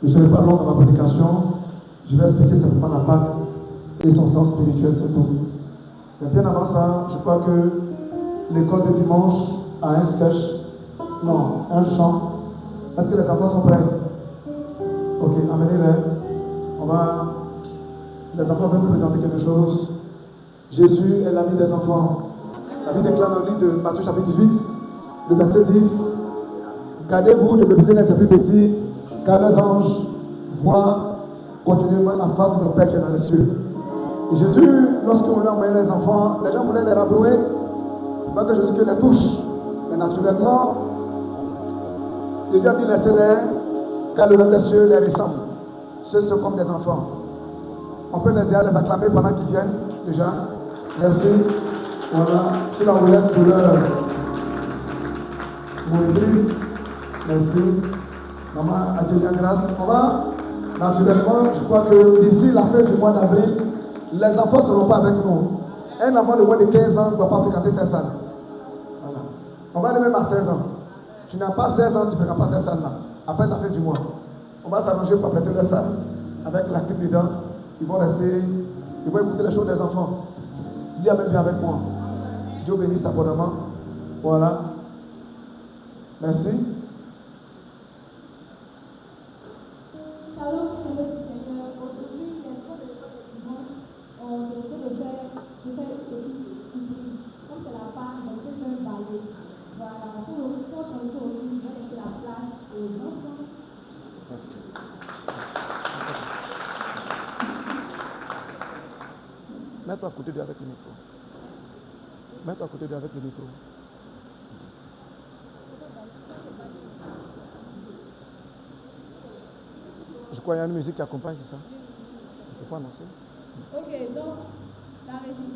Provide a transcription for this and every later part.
Je ne serai pas long dans ma prédication. Je vais expliquer simplement la Pâque et son sens spirituel, c'est tout. Mais bien avant ça, je crois que l'école de dimanche a un sketch, non, un chant. Est-ce que les enfants sont prêts? Ok, amenez-les. Les enfants veulent nous présenter quelque chose. Jésus est l'ami des enfants. La Bible déclare dans le livre de Matthieu chapitre 18, le verset 10. Gardez-vous de mépriser les esprits petits, car les anges voient continuellement la face de notre Père qui est dans les cieux. Et Jésus, lorsqu'on lui a envoyé les enfants, les gens voulaient les rabrouer, pas que Jésus les touche. Mais naturellement, Jésus a dit laissez-les, car le règne des cieux les ressemble. Ceux sont comme des enfants. On peut déjà les acclamer pendant qu'ils viennent, déjà. Merci. Voilà, sur la roulette de leur église. Merci. Maman, à Dieu bien grâce. On va, naturellement, je crois que d'ici la fin du mois d'avril, les enfants ne seront pas avec nous. Un enfant de moins de 15 ans ne doit pas fréquenter ces salles. Voilà. On va aller même à 16 ans. Tu n'as pas 16 ans, tu ne fréquentes pas ces salles-là. Après la fin du mois. On va s'arranger pour prêter les salles avec la clim dedans. Ils vont rester, ils vont écouter les choses des enfants. Dis Amen bien avec moi. Dieu bénisse abondamment. Voilà. Merci. Shalom, Seigneur. Aujourd'hui, l'espoir de l'école de dimanche, on essaie de faire une petite surprise. Comme c'est la Pâque, on fait un ballet. Voilà. Si on fait aujourd'hui, on va laisser la place aux enfants. Merci. Mets-toi à côté d'eux avec le micro. Mets-toi à côté d'eux avec le micro. Je crois qu'il y a une musique qui accompagne, c'est ça? Il faut annoncer. Ok, donc, la régie.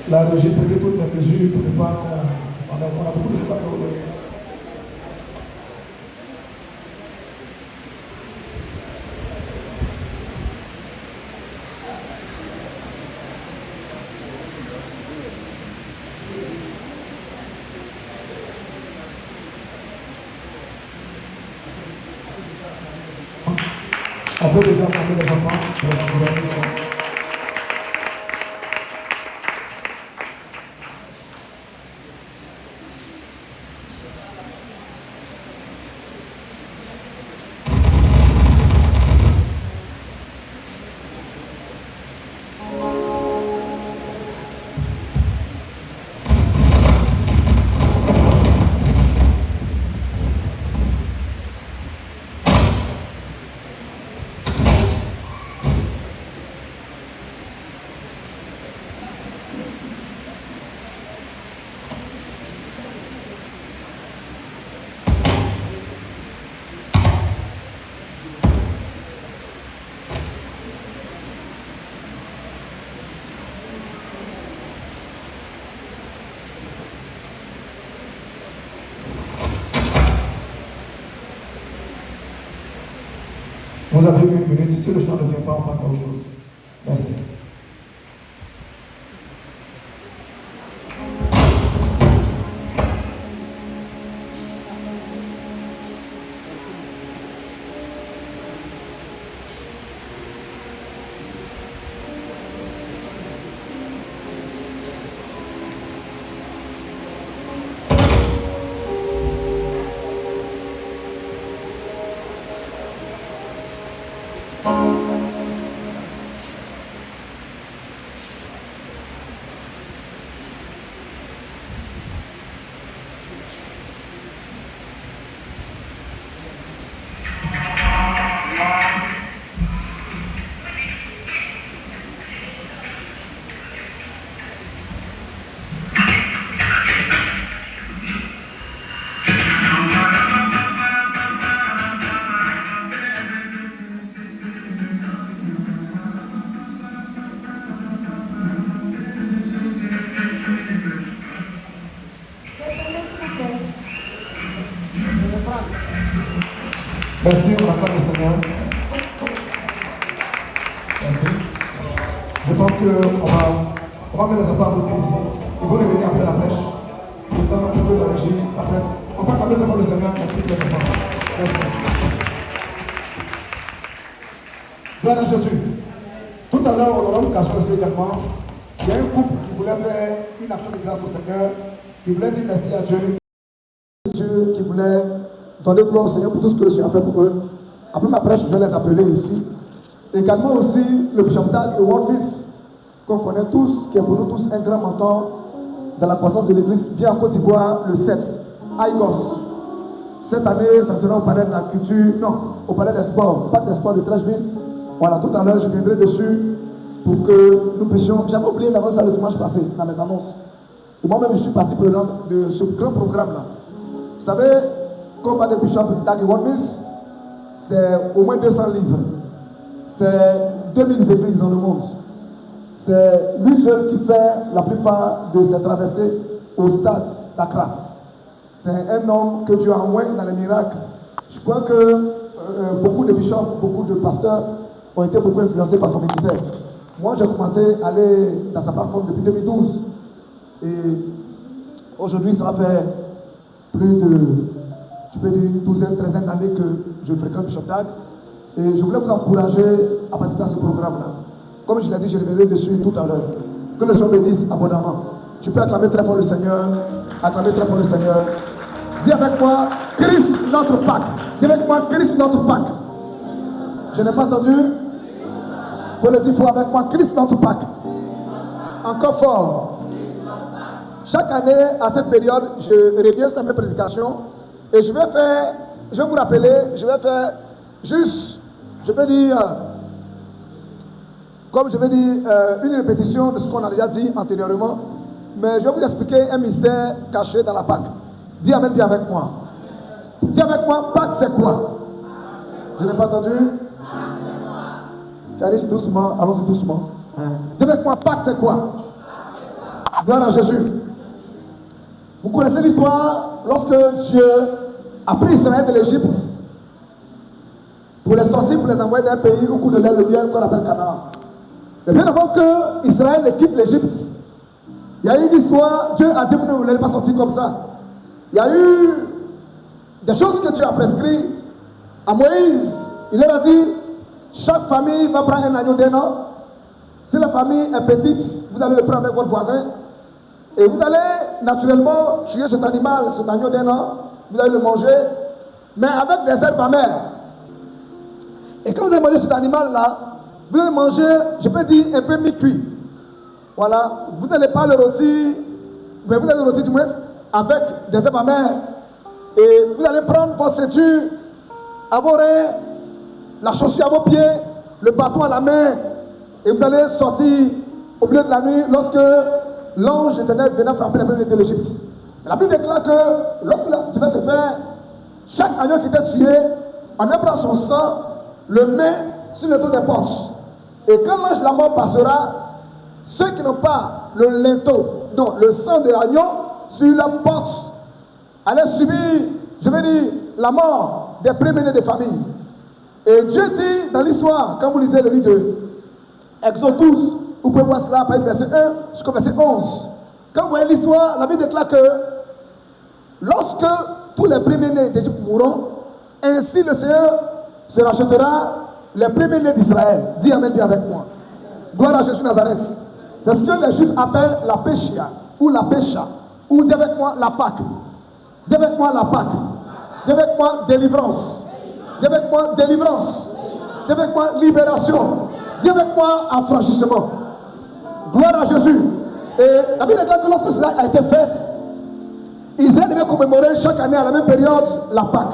La régie prenait toutes les mesures pour ne pas qu'on s'en aille. On a beaucoup de choses à faire aujourd'hui. On peut déjà acclamer les enfants pour les encourager. Vous avez une minute. Si le chant ne vient pas, on passe à autre chose. Merci. Merci, on acclame le Seigneur. Merci. Je pense qu'on va mettre les enfants à côté ici. Ils vont revenir après la prêche. Le temps un peu de régie, ça peut être. On va quand même devant le Seigneur. Merci les enfants. Merci. Gloire à Jésus. Tout à l'heure, on aura une occasion aussi également. Il y a un couple qui voulait faire une action de grâce au Seigneur. Qui voulait dire merci à Dieu. Dieu qui voulait donner gloire au Seigneur pour tout ce que le Seigneur a fait pour eux. Après ma prêche, je vais les appeler ici. Également aussi le bishop Dag et Ward Mills, qu'on connaît tous, qui est pour nous tous un grand mentor dans la croissance de l'église, qui vient en Côte d'Ivoire le 7, à Igos. Cette année, ça sera au palais de la culture, non, au palais des sports, parc des sports de Trècheville. Voilà, tout à l'heure, je viendrai dessus pour que nous puissions. J'avais oublié d'avance ça le dimanche passé dans mes annonces. Et moi-même, je suis partie prenante de ce grand programme-là. Vous savez, comme par le bishop Dag et Ward Mills, c'est au moins 200 livres. C'est 2000 églises dans le monde. C'est lui seul qui fait la plupart de ses traversées au stade d'Accra. C'est un homme que Dieu a envoyé dans les miracles. Je crois que beaucoup de bishops, beaucoup de pasteurs ont été beaucoup influencés par son ministère. Moi, j'ai commencé à aller dans sa plateforme depuis 2012. Et aujourd'hui, ça va faire plus de, je peux dire, une douzaine, treizaine d'années que je fréquente Bishop Dag. Et je voulais vous encourager à participer à ce programme-là. Comme je l'ai dit, je reviendrai dessus tout à l'heure. Que le Seigneur bénisse abondamment. Tu peux acclamer très fort le Seigneur. Acclamer très fort le Seigneur. Dis avec moi, Christ notre Pâque. Dis avec moi, Christ notre Pâque. Je n'ai pas entendu. Il faut le dire fort avec moi, Christ notre Pâque. Encore fort. Chaque année, à cette période, je reviens sur mes prédications et je vais vous rappeler, je vais faire juste, je vais dire, comme je vais dire, une répétition de ce qu'on a déjà dit antérieurement, mais je vais vous expliquer un mystère caché dans la Pâque. Dis Amen bien avec moi. Dis avec moi, Pâque c'est quoi? Je n'ai pas entendu. Allez doucement, allons-y doucement. Dis avec moi, Pâque c'est quoi? Gloire à Jésus. Vous connaissez l'histoire lorsque Dieu a pris Israël de l'Égypte pour les sortir, pour les envoyer d'un pays au cours de l'air le miel qu'on appelle Canaan. Et bien avant que Israël quitte l'Égypte, il y a eu une histoire, Dieu a dit que vous n'allez pas sortir comme ça. Il y a eu des choses que Dieu a prescrites à Moïse. Il leur a dit, chaque famille va prendre un agneau d'un an. Si la famille est petite, vous allez le prendre avec votre voisin. Et vous allez naturellement tuer cet animal, cet agneau d'un an. Vous allez le manger, mais avec des herbes amères. Et quand vous allez manger cet animal-là, vous allez manger, je peux dire, un peu mi-cuit. Voilà, vous n'allez pas le rôtir, mais vous allez le rôtir du moins avec des herbes amères. Et vous allez prendre vos ceintures, à vos reins, la chaussure à vos pieds, le bâton à la main, et vous allez sortir au milieu de la nuit lorsque l'ange éternel venait frapper les premiers de l'Égypte. La Bible déclare que lorsque la devait se faire, chaque agneau qui était tué, on allait prendre son sang, le met sur le dos des portes. Et quand l'ange de la mort passera, ceux qui n'ont pas le linteau, non, le sang de l'agneau sur la porte, allaient subir, je vais dire, la mort des premiers-nés des familles. Et Dieu dit dans l'histoire, quand vous lisez le livre de Exode 12, vous pouvez voir cela par verset 1 jusqu'au verset 11. Quand vous voyez l'histoire, la Bible déclare que lorsque tous les premiers-nés d'Égypte mourront, ainsi le Seigneur se rachètera les premiers-nés d'Israël. Dis Amen bien avec moi. Gloire à Jésus Nazareth. C'est ce que les Juifs appellent la péchia ou la pécha. Ou dis avec moi la Pâque. Dis avec moi la Pâque. Dis avec moi délivrance. Dis avec moi délivrance. Dis avec moi libération. Dis avec moi affranchissement. Gloire à Jésus. Et la Bible déclare que lorsque cela a été fait, Israël devait commémorer chaque année à la même période la Pâque.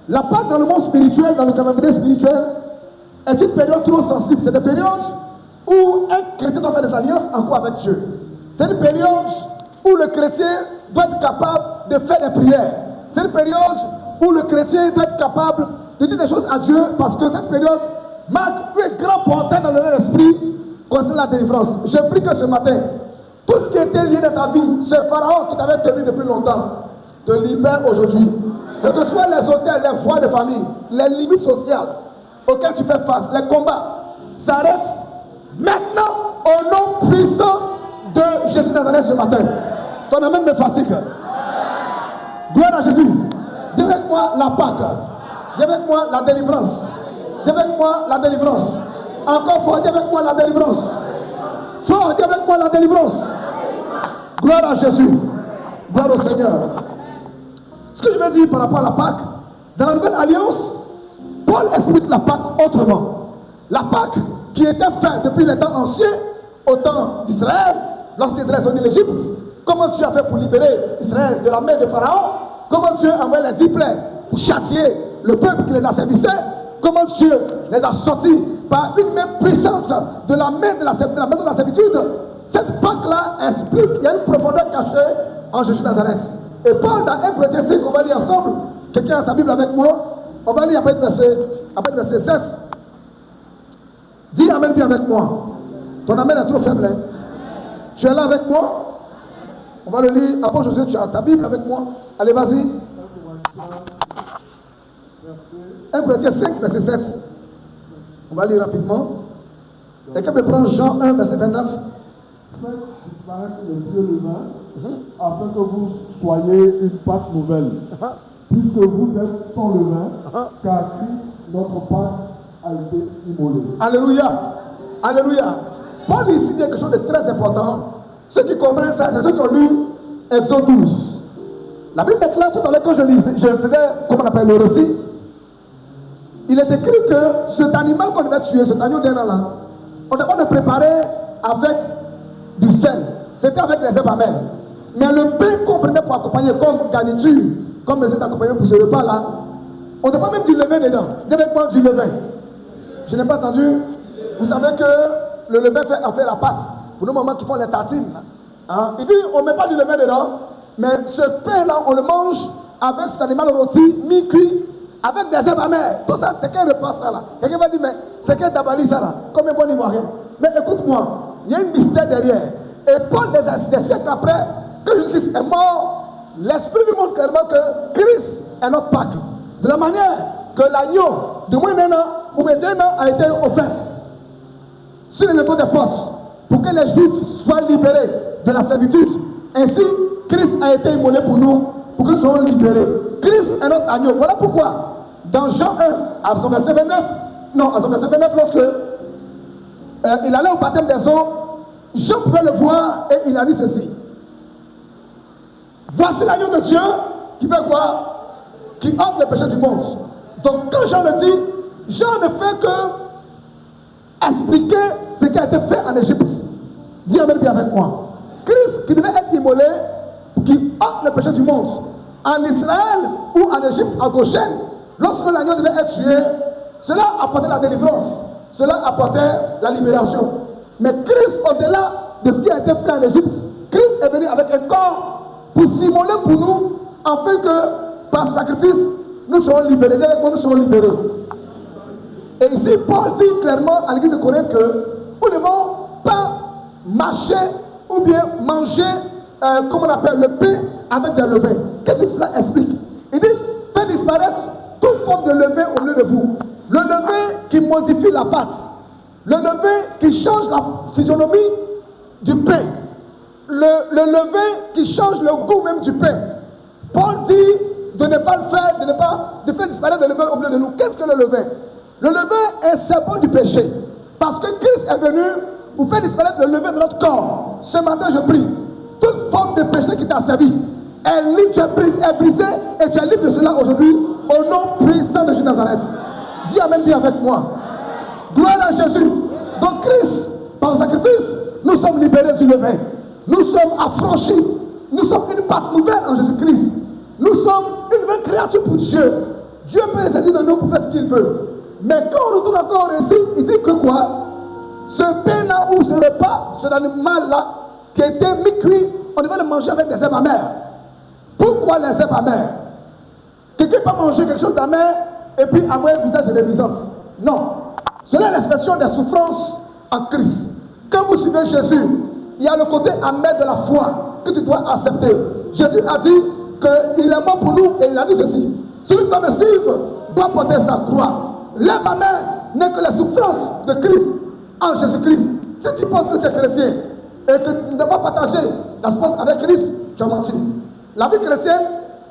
La Pâque dans le monde spirituel, dans le calendrier spirituel, est une période trop sensible. C'est une période où un chrétien doit faire des alliances encore avec Dieu. C'est une période où le chrétien doit être capable de faire des prières. C'est une période où le chrétien doit être capable de dire des choses à Dieu, parce que cette période marque un grand portail dans l'esprit concernant la délivrance. Je prie que ce matin, tout ce qui était lié dans ta vie, ce pharaon qui t'avait tenu depuis longtemps, te libère aujourd'hui. Quels que soient les hôtels, les voies de famille, les limites sociales auxquelles tu fais face, les combats, s'arrêtent maintenant au nom puissant de Jésus de Nazareth ce matin. Ton amen me fatigue. Gloire à Jésus. Dis avec moi la Pâque. Dis avec moi la délivrance. Dis avec moi la délivrance. Encore fort, dis avec moi la délivrance. Fort, dis avec moi la délivrance. Gloire à Jésus. Gloire au Seigneur. Ce que je veux dire par rapport à la Pâque, dans la Nouvelle Alliance, Paul explique la Pâque autrement. La Pâque qui était faite depuis les temps anciens, au temps d'Israël, lorsqu'Israël est sorti d'Égypte, comment Dieu a fait pour libérer Israël de la main de Pharaon, comment Dieu a envoyé les 10 plaies pour châtier le peuple qui les asservissait, comment Dieu les a sortis par une main puissante de la main de la maison de la servitude. Cette Pâque-là explique qu'il y a une profondeur cachée en Jésus de Nazareth. Et Paul, dans 1 Corinthiens 5, on va lire ensemble. Quelqu'un a sa Bible avec moi? On va lire après le verset 7. Dis amen bien avec moi. Ton amen est trop faible. Hein? Tu es là avec moi? On va le lire. Après Josué, tu as ta Bible avec moi. Allez, vas-y. 1 Corinthiens 5, verset 7. On va lire rapidement. Et quand on prend Jean 1, verset 29. Faites disparaître les dieux levain, afin que vous soyez une Pâque nouvelle, puisque vous êtes sans levain, car Christ, notre Pâque, a été immolé. Alléluia. Alléluia. Paul ici dit quelque chose de très important. Ceux qui comprennent ça, c'est ceux qui ont lu Exode 12. La Bible est claire. Tout à l'heure, quand je faisais, comment on appelle, le récit, il est écrit que cet animal qu'on devait tuer, cet agneau d'un an là, on devait le préparer avec du sel. C'était avec des herbes amères. Mais le pain qu'on prenait pour accompagner comme garniture, comme mes accompagnés pour ce repas là, on ne devait pas même du levain dedans. Dis avec moi du levain. Je n'ai pas entendu. Vous savez que le levain fait la pâte. Pour nos mamans qui font les tartines. Hein? Il dit on ne met pas du levain dedans. Mais ce pain là, on le mange avec cet animal rôti, mi-cuit, avec des herbes amères. Tout ça, c'est quel repas ça là? Quelqu'un va dire mais c'est quel dabali ça là? Comme un bon ivoirien. Mais écoute-moi, il y a un mystère derrière. Et Paul, des siècles après, que Jésus-Christ est mort, l'Esprit lui montre clairement que Christ est notre Pâque. De la manière que l'agneau de moins d'un an ou bien d'un an a été offert sur les niveaux des portes pour que les Juifs soient libérés de la servitude. Ainsi, Christ a été immolé pour nous, pour que nous soyons libérés. Christ est notre agneau. Voilà pourquoi, dans Jean 1, à son verset 29, lorsque il allait au baptême des eaux, Jean pouvait le voir et il a dit ceci. Voici l'agneau de Dieu qui fait quoi? Qui ôte le péché du monde. Donc quand Jean le dit, Jean ne fait que expliquer ce qui a été fait en Égypte. Dis amen bien avec moi. Christ qui devait être immolé, qui ôte le péché du monde. En Israël ou en Égypte, en Goshen, lorsque l'agneau devait être tué, cela apportait la délivrance. Cela apportait la libération. Mais Christ, au-delà de ce qui a été fait en Égypte, Christ est venu avec un corps pour s'immoler pour nous, afin que, par sacrifice, nous serons libérés. Avec moi, nous serons libérés. Et ici, Paul dit clairement à l'église de Corinthe que nous ne devons pas marcher ou bien manger, comme on appelle, le pain avec des levains. Qu'est-ce que cela explique? Il dit, faites disparaître toute forme de levain au milieu de vous. Le levain qui modifie la pâte. Le levain qui change la physionomie du pain. Le levain qui change le goût même du pain. Paul dit de ne pas le faire, de faire disparaître le levain au milieu de nous. Qu'est-ce que le levain? Le levain est symbole du péché. Parce que Christ est venu pour faire disparaître le levain de notre corps. Ce matin, je prie. Toute forme de péché qui t'a servi, tu es brisé et tu es libre de cela aujourd'hui au nom puissant de Jésus de Nazareth. Dis amen bien avec moi. Gloire à Jésus. Donc Christ, par le sacrifice, nous sommes libérés du levain. Nous sommes affranchis. Nous sommes une Pâque nouvelle en Jésus-Christ. Nous sommes une nouvelle créature pour Dieu. Dieu peut saisir de nous pour faire ce qu'il veut. Mais quand on retourne encore au récit, il dit que quoi? Ce pain-là ou ce repas, cet animal-là, qui était mi-cuit, on devait le manger avec des herbes amères. Pourquoi les herbes amères? Quelqu'un peut manger quelque chose d'amer et puis avoir un visage révisante. Non. Cela est l'expression des souffrances en Christ. Quand vous suivez Jésus, il y a le côté amer de la foi que tu dois accepter. Jésus a dit qu'il est mort pour nous et il a dit ceci. Celui qui doit me suivre doit porter sa croix. Lève ma main n'est que la souffrance de Christ en Jésus-Christ. Si tu penses que tu es chrétien et que tu ne dois pas partager la souffrance avec Christ, tu as menti. La vie chrétienne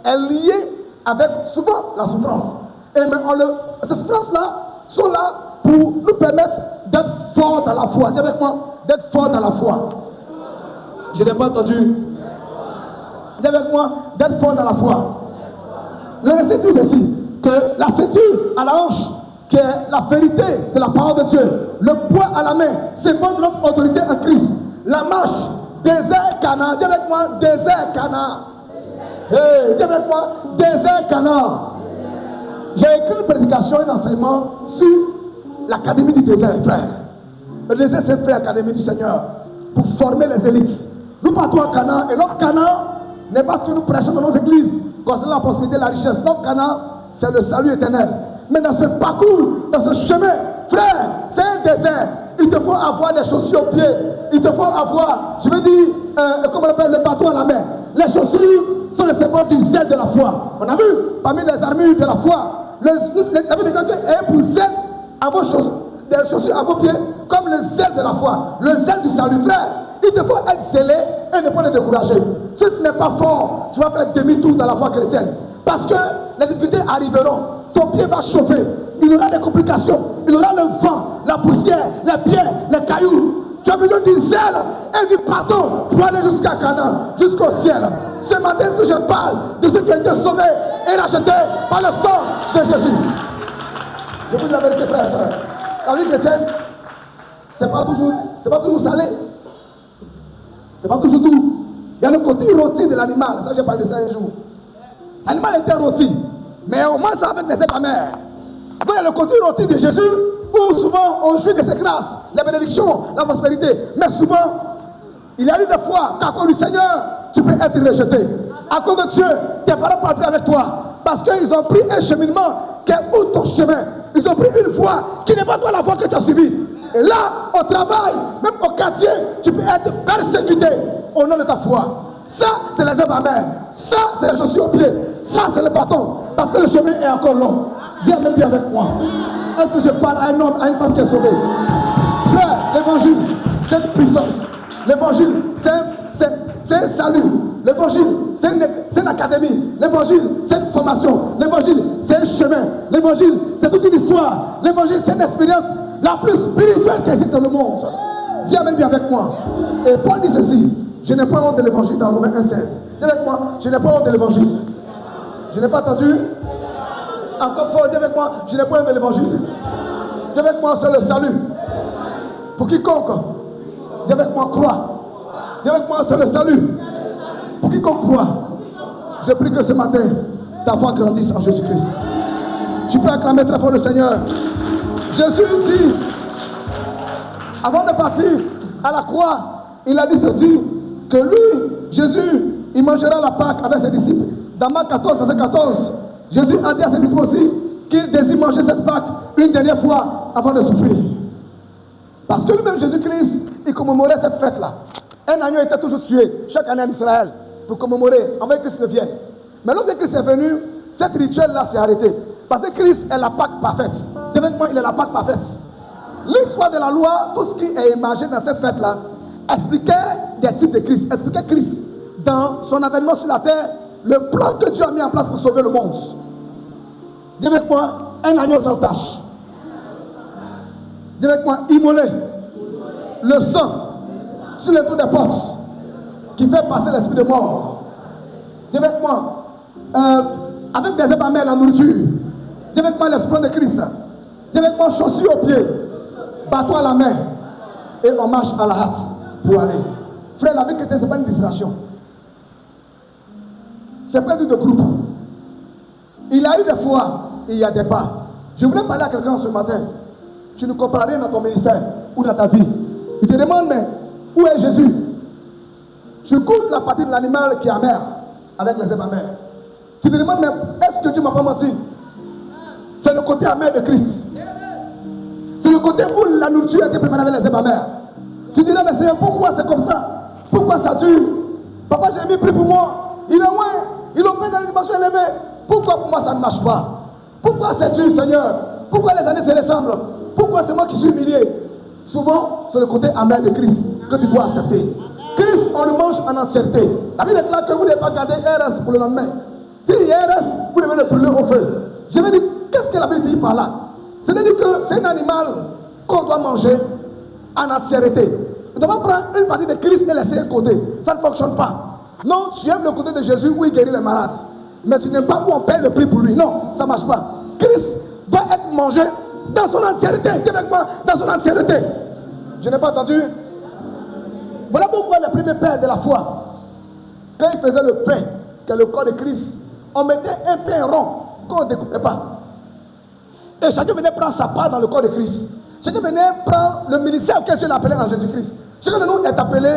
est liée avec souvent la souffrance. Et mais ces souffrances-là sont là pour nous permettre d'être forts dans la foi. Dis avec moi, d'être forts dans la foi. Je n'ai pas entendu. Dis avec moi, d'être fort dans la foi. Le récit dit ici que la ceinture à la hanche, qui est la vérité de la parole de Dieu, le poids à la main, c'est bon de notre autorité en Christ. La marche, désert Canaan. Dis avec moi, désert Canaan. Hey, dis avec moi, désert Canaan. J'ai écrit une prédication, un enseignement sur l'académie du désert, frère. Le désert, c'est une vraie académie du Seigneur pour former les élites. Nous partons à Canaan et notre Canaan n'est pas ce que nous prêchons dans nos églises concernant la prospérité et la richesse. Notre Canaan, c'est le salut éternel. Mais dans ce parcours, dans ce chemin, frère, c'est un désert. Il te faut avoir des chaussures aux pieds. Il te faut avoir, je veux dire, comment on appelle, le bâton à la main. Les chaussures sont le symbole du zèle de la foi. On a vu, parmi les armures de la foi, la Bible dit que est pour zèle à vos chaussures, des chaussures à vos pieds, comme le zèle de la foi, le zèle du salut, frère. Il te faut être zélé et ne pas te décourager. Si tu n'es pas fort, tu vas faire demi-tour dans la foi chrétienne. Parce que les difficultés arriveront. Ton pied va chauffer. Il y aura des complications. Il y aura le vent, la poussière, les pierres, les cailloux. Tu as besoin du zèle et du pardon pour aller jusqu'à Canaan, jusqu'au ciel. Ce matin, ce que je parle de ceux qui ont été sauvés et rachetés par le sang de Jésus. Je vous dis la vérité, frère et soeur. La vie chrétienne, c'est pas toujours salé. C'est pas toujours doux. Il y a le côté rôti de l'animal. Ça, j'ai parlé de ça un jour. L'animal était rôti, mais au moins ça avec les êtres amers. Donc il y a le côté rôti de Jésus, où souvent on jouit de ses grâces, les bénédictions, la prospérité. Mais souvent, il y a eu des fois qu'à cause du Seigneur, tu peux être rejeté. À cause de Dieu, tes parents ne parlent plus avec toi. Parce qu'ils ont pris un cheminement qui est où ton chemin. Ils ont pris une voie qui n'est pas toi la voie que tu as suivie. Et là, au travail, même au quartier, tu peux être persécuté au nom de ta foi. Ça, c'est les œuvres amères. Ça, c'est les chaussures aux pieds. Ça, c'est le bâton. Parce que le chemin est encore long. Dis amen bien avec moi. Est-ce que je parle à un homme, à une femme qui est sauvée? Frère, l'évangile, c'est une puissance. L'évangile, c'est un salut. L'évangile, c'est une académie. L'évangile, c'est une formation. L'évangile, c'est un chemin. L'évangile, c'est toute une histoire. L'évangile, c'est une expérience la plus spirituelle qui existe dans le monde. Dis amen bien avec moi. Et Paul dit ceci: je n'ai pas honte de l'évangile dans Romains 1,16. Dis avec moi, je n'ai pas honte de l'évangile. Je n'ai pas entendu. Encore fort, dis avec moi, je n'ai pas honte de l'évangile. Dis avec moi, c'est le salut. Pour quiconque. Dis avec moi, crois. Dis avec moi, c'est le salut. Pour quiconque croit. Je prie que ce matin, ta foi grandisse en Jésus-Christ. Tu peux acclamer très fort le Seigneur. Jésus dit, avant de partir à la croix, il a dit ceci, que lui, Jésus, il mangera la Pâque avec ses disciples. Dans Marc 14, verset 14, Jésus a dit à ses disciples aussi qu'il désire manger cette Pâque une dernière fois avant de souffrir. Parce que lui-même, Jésus-Christ, il commémorait cette fête-là. Un agneau était toujours tué chaque année en Israël pour commémorer avant que Christ ne vienne. Mais lorsque Christ est venu, cette rituel-là s'est arrêté. Parce que Christ est la Pâque parfaite. Dis avec moi, il est la Pâque parfaite. L'histoire de la loi, tout ce qui est imagé dans cette fête-là, expliquait des types de Christ. Expliquait Christ dans son avènement sur la terre, le plan que Dieu a mis en place pour sauver le monde. Dis avec moi, un agneau sans tache. Dis avec moi, immolé. Le sang sur les tours des portes qui fait passer l'esprit de mort. Dis avec moi, avec des œuvres amères la nourriture. Dis avec moi l'esprit de Christ. Dis avec moi chaussures aux pieds, bâton à la main, et on marche à la hâte pour aller. Frère, la vie chrétienne, ce n'est pas une distraction. C'est pas du de groupe. Il y a eu des fois, il y a des pas. Je voulais parler à quelqu'un ce matin. Tu ne comprends rien dans ton ministère ou dans ta vie. Il te demande, mais où est Jésus? Tu goûtes la partie de l'animal qui est amère, avec les herbes amères. Tu te demandes, mais est-ce que Dieu ne m'a pas menti? C'est le côté amer de Christ. C'est le côté où la nourriture a été préparée avec les herbes amères. Tu dirais, mais Seigneur, pourquoi c'est comme ça? Pourquoi ça dure? Papa Jérémie prie pour moi. Il est loin. Ils l'ont fait dans les dimensions élevées. Pourquoi pour moi ça ne marche pas? Pourquoi c'est tu, Seigneur? Pourquoi les années se ressemblent? Pourquoi c'est moi qui suis humilié? Souvent, c'est le côté amer de Christ que tu dois accepter. Christ, on le mange en entièreté. La Bible déclare que vous ne devez pas garder RS pour le lendemain. Si il y a RS, vous devez le brûler au feu. Je vais dire, qu'est-ce que la Bible dit par là? C'est-à-dire que c'est un animal qu'on doit manger en entièreté. Tu ne dois pas prendre une partie de Christ et laisser un côté. Ça ne fonctionne pas. Non, tu aimes le côté de Jésus où il guérit les malades. Mais tu n'aimes pas où on paye le prix pour lui. Non, ça ne marche pas. Christ doit être mangé dans son entièreté. Dis avec moi, dans son entièreté. Je n'ai pas entendu. Voilà pourquoi le premier père de la foi, quand il faisait le pain, qui est le corps de Christ, on mettait un pain rond qu'on ne découpait pas. Et chacun venait prendre sa part dans le corps de Christ. Chacun venait prendre le ministère auquel Dieu l'appelait en Jésus-Christ. Chacun de nous est appelé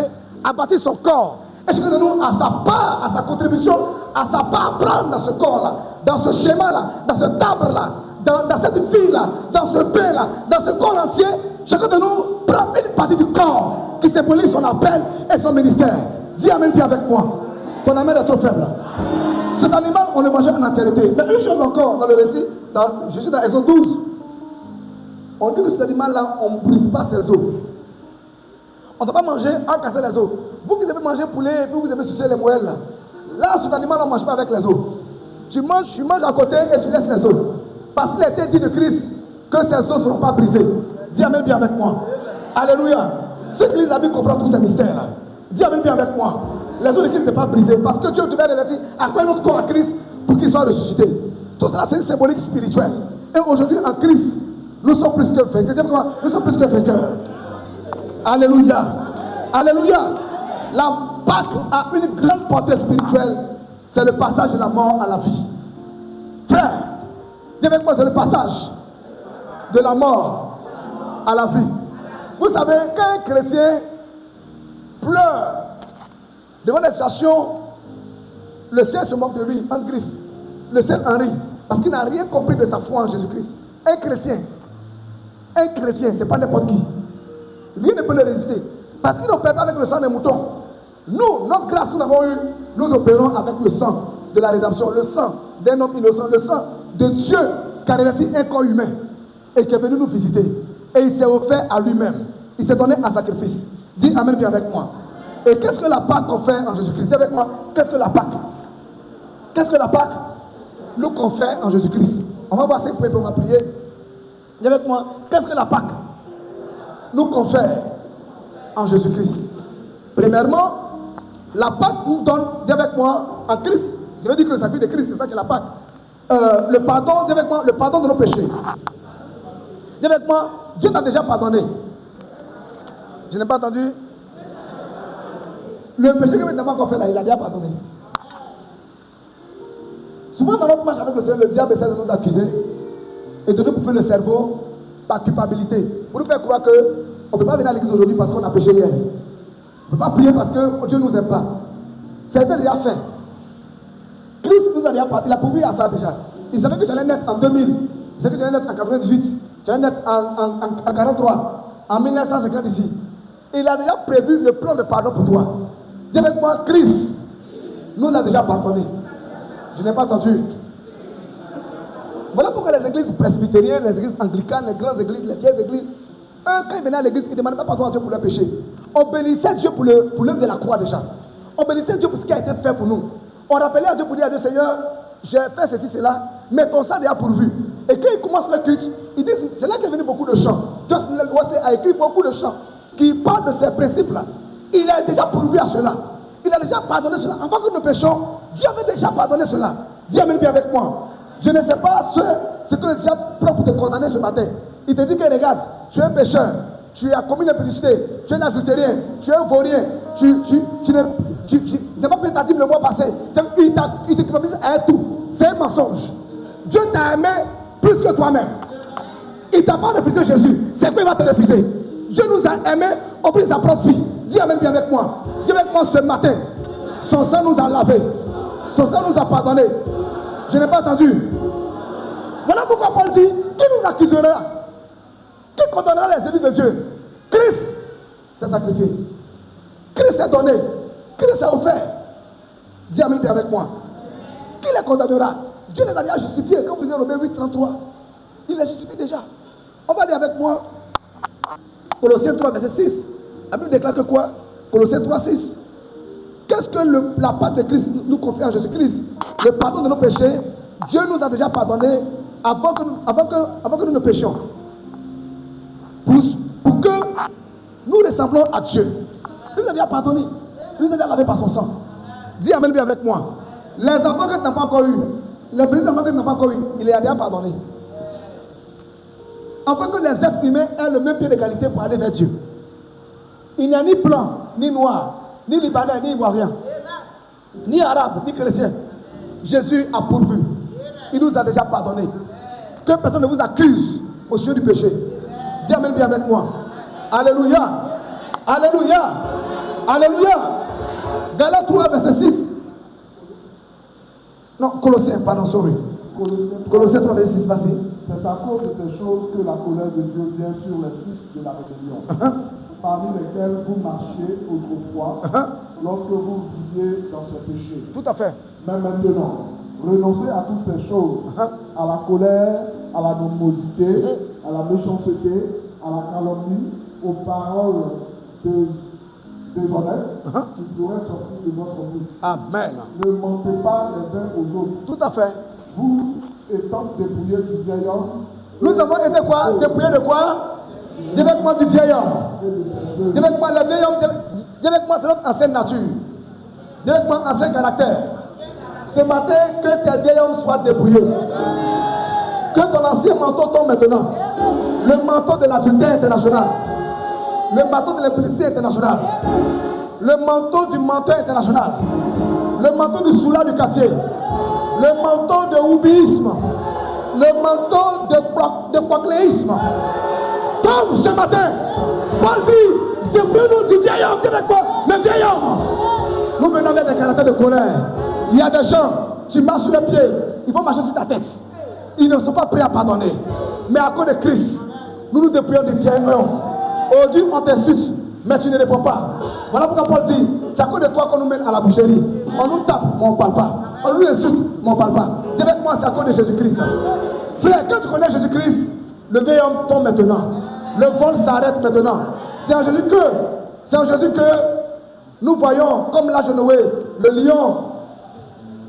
à bâtir son corps. Et chacun de nous a sa part, a sa contribution, a sa part à prendre dans ce corps-là, dans ce schéma-là, dans ce arbre-là, dans cette vie-là, dans ce pain-là, dans ce corps entier. Chacun de nous prend une partie du corps qui symbolise son appel et son ministère. Dis Amen puis avec moi. Ton amen est trop faible. Cet animal, on le mangeait en entièreté. Mais une chose encore dans le récit, je suis dans Exode 12. On dit que cet animal-là, on ne brise pas ses os. On ne doit pas manger en casser les os. Vous qui avez mangé poulet et puis vous avez sucé les moelles, là, cet animal, on ne mange pas avec les os. Tu manges à côté et tu laisses les os. Parce qu'il a été dit de Christ que ses os ne seront pas brisés. Dis Amen bien avec moi. Alléluia. Ceux qui lisent la Bible comprennent tous ces mystères-là. Dis Amen bien avec moi. Les os de Christ n'étaient pas brisés. Parce que Dieu devait revêtir à quoi notre corps à Christ pour qu'il soit ressuscité. Tout cela, c'est une symbolique spirituelle. Et aujourd'hui, en Christ, nous sommes plus que vainqueurs. Nous sommes plus que vainqueurs. Alléluia. Alléluia. La Pâque a une grande portée spirituelle. C'est le passage de la mort à la vie. Frère, dis avec moi, c'est le passage de la mort à la vie. Vous savez, quand un chrétien pleure devant les situations, le ciel se moque de lui, en griffe. Le ciel en rit, parce qu'il n'a rien compris de sa foi en Jésus-Christ. Un chrétien, ce n'est pas n'importe qui. Rien ne peut le résister. Parce qu'il n'opère pas avec le sang des moutons. Nous, notre grâce que nous avons eue, nous opérons avec le sang de la rédemption, le sang d'un homme innocent, le sang de Dieu qui a revêtu un corps humain et qui est venu nous visiter. Et il s'est offert à lui-même. Il s'est donné en sacrifice. Dis Amen bien avec moi. Et qu'est-ce que la Pâque confère en Jésus-Christ? Dis avec moi, qu'est-ce que la Pâque? Qu'est-ce que la Pâque nous confère en Jésus-Christ? On va voir 5 points pour on va prier. Dis avec moi, qu'est-ce que la Pâque nous confère en Jésus-Christ? Premièrement, la Pâque nous donne, dis avec moi, en Christ. Je veux dire que le sacrifice de Christ, c'est ça qui est la Pâque. Le pardon, dis avec moi, le pardon de nos péchés. Dis avec moi, Dieu t'a déjà pardonné. Je n'ai pas entendu. Le péché que maintenant qu'on fait là, il a déjà pardonné. Souvent dans notre marche avec le Seigneur, le diable essaie de nous accuser et de nous bouffer le cerveau par culpabilité. Pour nous faire croire qu'on ne peut pas venir à l'église aujourd'hui parce qu'on a péché hier. On ne peut pas prier parce que Dieu ne nous aime pas. C'était déjà fait. Christ nous a déjà parlé, il a pourvu à ça déjà. Il savait que tu allais naître en 2000, il savait que tu allais naître en 98, tu allais naître en 43, en 1950 ici. Il a déjà prévu le plan de pardon pour toi. Dis avec moi, Christ nous a déjà pardonné. Je n'ai pas entendu. Voilà pourquoi les églises presbytériennes, les églises anglicanes, les grandes églises, les vieilles églises, eux, quand ils venaient à l'église, ils ne demandaient pas pardon à Dieu pour leurs péchés. On bénissait Dieu pour l'œuvre de la croix déjà. On bénissait Dieu pour ce qui a été fait pour nous. On rappelait à Dieu pour dire à Dieu, Seigneur, j'ai fait ceci, cela, mais ton sang est pourvu. Et quand ils commencent le culte, ils disent, c'est là qu'est venu beaucoup de chants. Just Wesley a écrit beaucoup de chants qui parlent de ces principes-là. Il a déjà pourvu à cela. Il a déjà pardonné cela. Avant que nous péchions, Dieu avait déjà pardonné cela. Dis Amen bien avec moi. Je ne sais pas ce que le diable prend pour te condamner ce matin. Il te dit que regarde, tu es un pécheur, tu as commis l'impudicité, tu es un adultérien, tu es un vaurien, tu n'as pas payé ta dîme le mois passé. Il te culpabilise à un tout. C'est un mensonge. Dieu t'a aimé plus que toi-même. Il ne t'a pas refusé Jésus. C'est quoi il va te refuser? Dieu nous a aimés au prix de sa propre vie. Dis Amen bien avec moi. Dis avec moi ce matin. Son sang nous a lavés. Son sang nous a pardonné. Je n'ai pas entendu. Voilà pourquoi Paul dit, qui nous accusera? Qui condamnera les élus de Dieu? Christ s'est sacrifié. Christ s'est donné. Christ s'est offert. Dis Amen bien avec moi. Qui les condamnera? Dieu les a déjà justifiés. Comme vous lisez Romains 8, 33. Il les justifie déjà. On va lire avec moi Colossiens 3, verset 6. La Bible déclare que quoi? Colossiens 3, 6. Qu'est-ce que la part de Christ nous confie en Jésus-Christ? Le pardon de nos péchés. Dieu nous a déjà pardonné avant que nous ne péchions. Pour que nous ressemblons à Dieu. Il nous a déjà pardonné. Il nous a déjà lavé par son sang. Dis Amen bien avec moi. Les enfants que tu n'as pas encore eu, les petits enfants que tu n'as pas encore eu, il les a déjà pardonnés. Afin que les êtres humains aient le même pied d'égalité pour aller vers Dieu. Il n'y a ni blanc, ni noir, ni libanais, ni ivoirien, ni arabe, ni chrétien. Jésus a pourvu. Il nous a déjà pardonné. Que personne ne vous accuse au sujet du péché. Dis Amen bien avec moi. Alléluia. Alléluia. Alléluia. Galates 3, verset 6. Non, Colossiens, pardon, sorry. Colossiens 3, verset 6, vas-y. C'est à cause de ces choses que la colère de Dieu vient sur les fils de la rébellion, parmi lesquels vous marchiez autrefois, lorsque vous viviez dans ce péché. Tout à fait. Mais maintenant, renoncez à toutes ces choses, à la colère, à la normosité, à la méchanceté, à la calomnie, aux paroles déshonnêtes qui pourraient sortir de votre bouche. Amen. Ne mentez pas les uns aux autres. Tout à fait. Vous, étant dépouillés du vieil homme, nous avons été quoi? Dépouillés de quoi? Directement du vieil homme. Directement le vieil homme. Directement c'est notre ancienne nature. Directement ancien caractère. Ce matin, que tes vieil homme soit dépouillé. Que ton ancien manteau tombe maintenant. Le manteau de l'adultère international. Le manteau de l'impudicité internationale. Le manteau du menteur international. Le manteau du soulard du quartier. Le manteau de houbisme. Le manteau de procléisme. Tombe ce matin. Paul dit, dépouillez-nous du vieil homme directement. Le vieil homme. Nous venons avec des caractères de colère. Il y a des gens, tu marches sur les pieds, ils vont marcher sur ta tête. Ils ne sont pas prêts à pardonner. Mais à cause de Christ, nous nous dépouillons du vieil homme. Aujourd'hui, on t'insulte, mais tu ne réponds pas. Voilà pourquoi Paul dit, c'est à cause de toi qu'on nous mène à la boucherie. On nous tape, mais on ne parle pas. On nous insulte, mais on ne parle pas. Dis avec moi, c'est à cause de Jésus-Christ. Frère, quand tu connais Jésus-Christ, le vieil homme tombe maintenant. Le vol s'arrête maintenant. C'est en Jésus que nous voyons, comme l'âge de Noé, le lion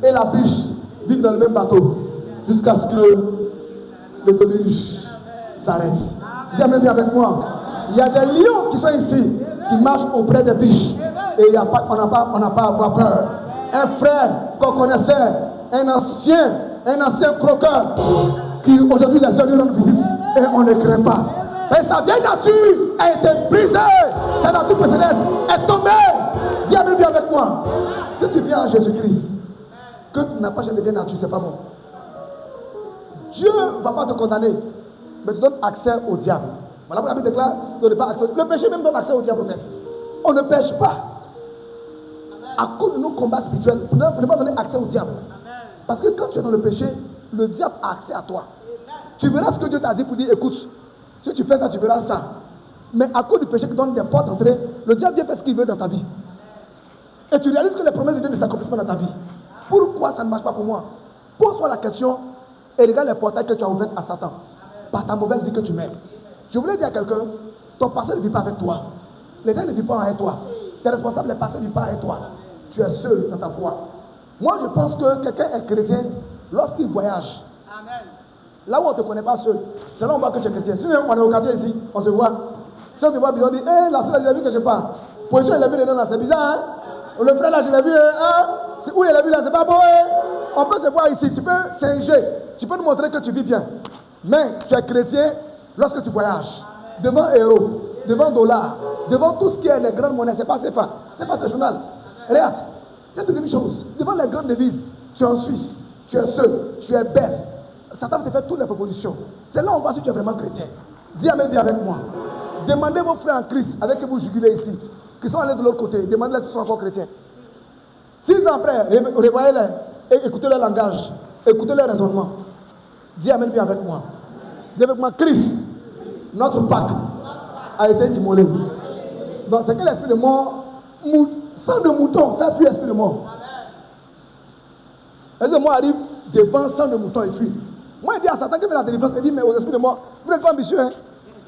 et la biche vivent dans le même bateau jusqu'à ce que le déluge s'arrête. Dis Amen bien avec moi. Il y a des lions qui sont ici, qui marchent auprès des biches. Et on n'a pas à avoir peur. Un frère qu'on connaissait, un ancien croqueur, qui aujourd'hui les seuls lui rendent visite et on ne craint pas. Et sa vieille nature a été brisée. Sa nature précédente est tombée. Dis Amen bien avec moi. Si tu viens à Jésus-Christ, que tu n'as pas jamais vieille nature, c'est pas bon. Dieu ne va pas te condamner, mais te donne accès au diable. Voilà pourquoi la Bible déclare de ne pas accès. Le péché même donne accès au diable, en fait. On ne pêche pas. À cause de nos combats spirituels, pour ne pas donner accès au diable. Parce que quand tu es dans le péché, le diable a accès à toi. Tu verras ce que Dieu t'a dit pour dire, écoute, si tu fais ça, tu verras ça. Mais à cause du péché qui donne des portes d'entrée, le diable vient faire ce qu'il veut dans ta vie. Et tu réalises que les promesses de Dieu ne s'accomplissent pas dans ta vie. Pourquoi ça ne marche pas pour moi? Pose-toi la question et regarde les portails que tu as ouverts à Satan par ta mauvaise vie que tu mènes. Je voulais dire à quelqu'un, ton passé ne vit pas avec toi. Les gens ne vivent pas avec toi. Tes responsables, les passés ne vivent pas avec toi. Tu es seul dans ta foi. Moi, je pense que quelqu'un est chrétien lorsqu'il voyage. Amen. Là où on ne te connaît pas seul, c'est là où on voit que tu es chrétien. Si on est au quartier ici, on se voit. Si on te voit bizarre, on dit, hé, la soeur, je l'ai vu quelque part. Position, je l'ai vu dedans là, c'est bizarre, hein? Le frère là, je l'ai vu, hein? C'est où il l'a vu là, c'est pas beau, hein? On peut se voir ici, tu peux singer, tu peux nous montrer que tu vis bien. Mais tu es chrétien lorsque tu voyages. Devant héros, devant dollars, devant tout ce qui est les grandes monnaies, c'est pas CFA, c'est pas ce journal. Regarde, je vais te dire une chose, devant les grandes devises, tu es en Suisse, tu es seul, tu es belle. Satan te fait toutes les propositions. C'est là où on voit si tu es vraiment chrétien. Dis Amen bien avec moi. Demandez vos frères en Christ avec qui vous jugulez ici, qui sont allés de l'autre côté, demandez-les s'ils sont encore chrétiens. 6 ans après, revoyez-les et écoutez leur langage, écoutez leur raisonnement. Dis Amen bien avec moi. Dis avec moi, Christ, notre Pâque, a été immolé. Donc c'est que l'esprit de mort, sang de mouton, fait fuir l'esprit de mort. Un démon arrive devant 100 de moutons et fuit. Moi, il dit à Satan qui fait la délivrance, il dit, mais aux esprits de mort, vous n'êtes pas ambitieux, hein?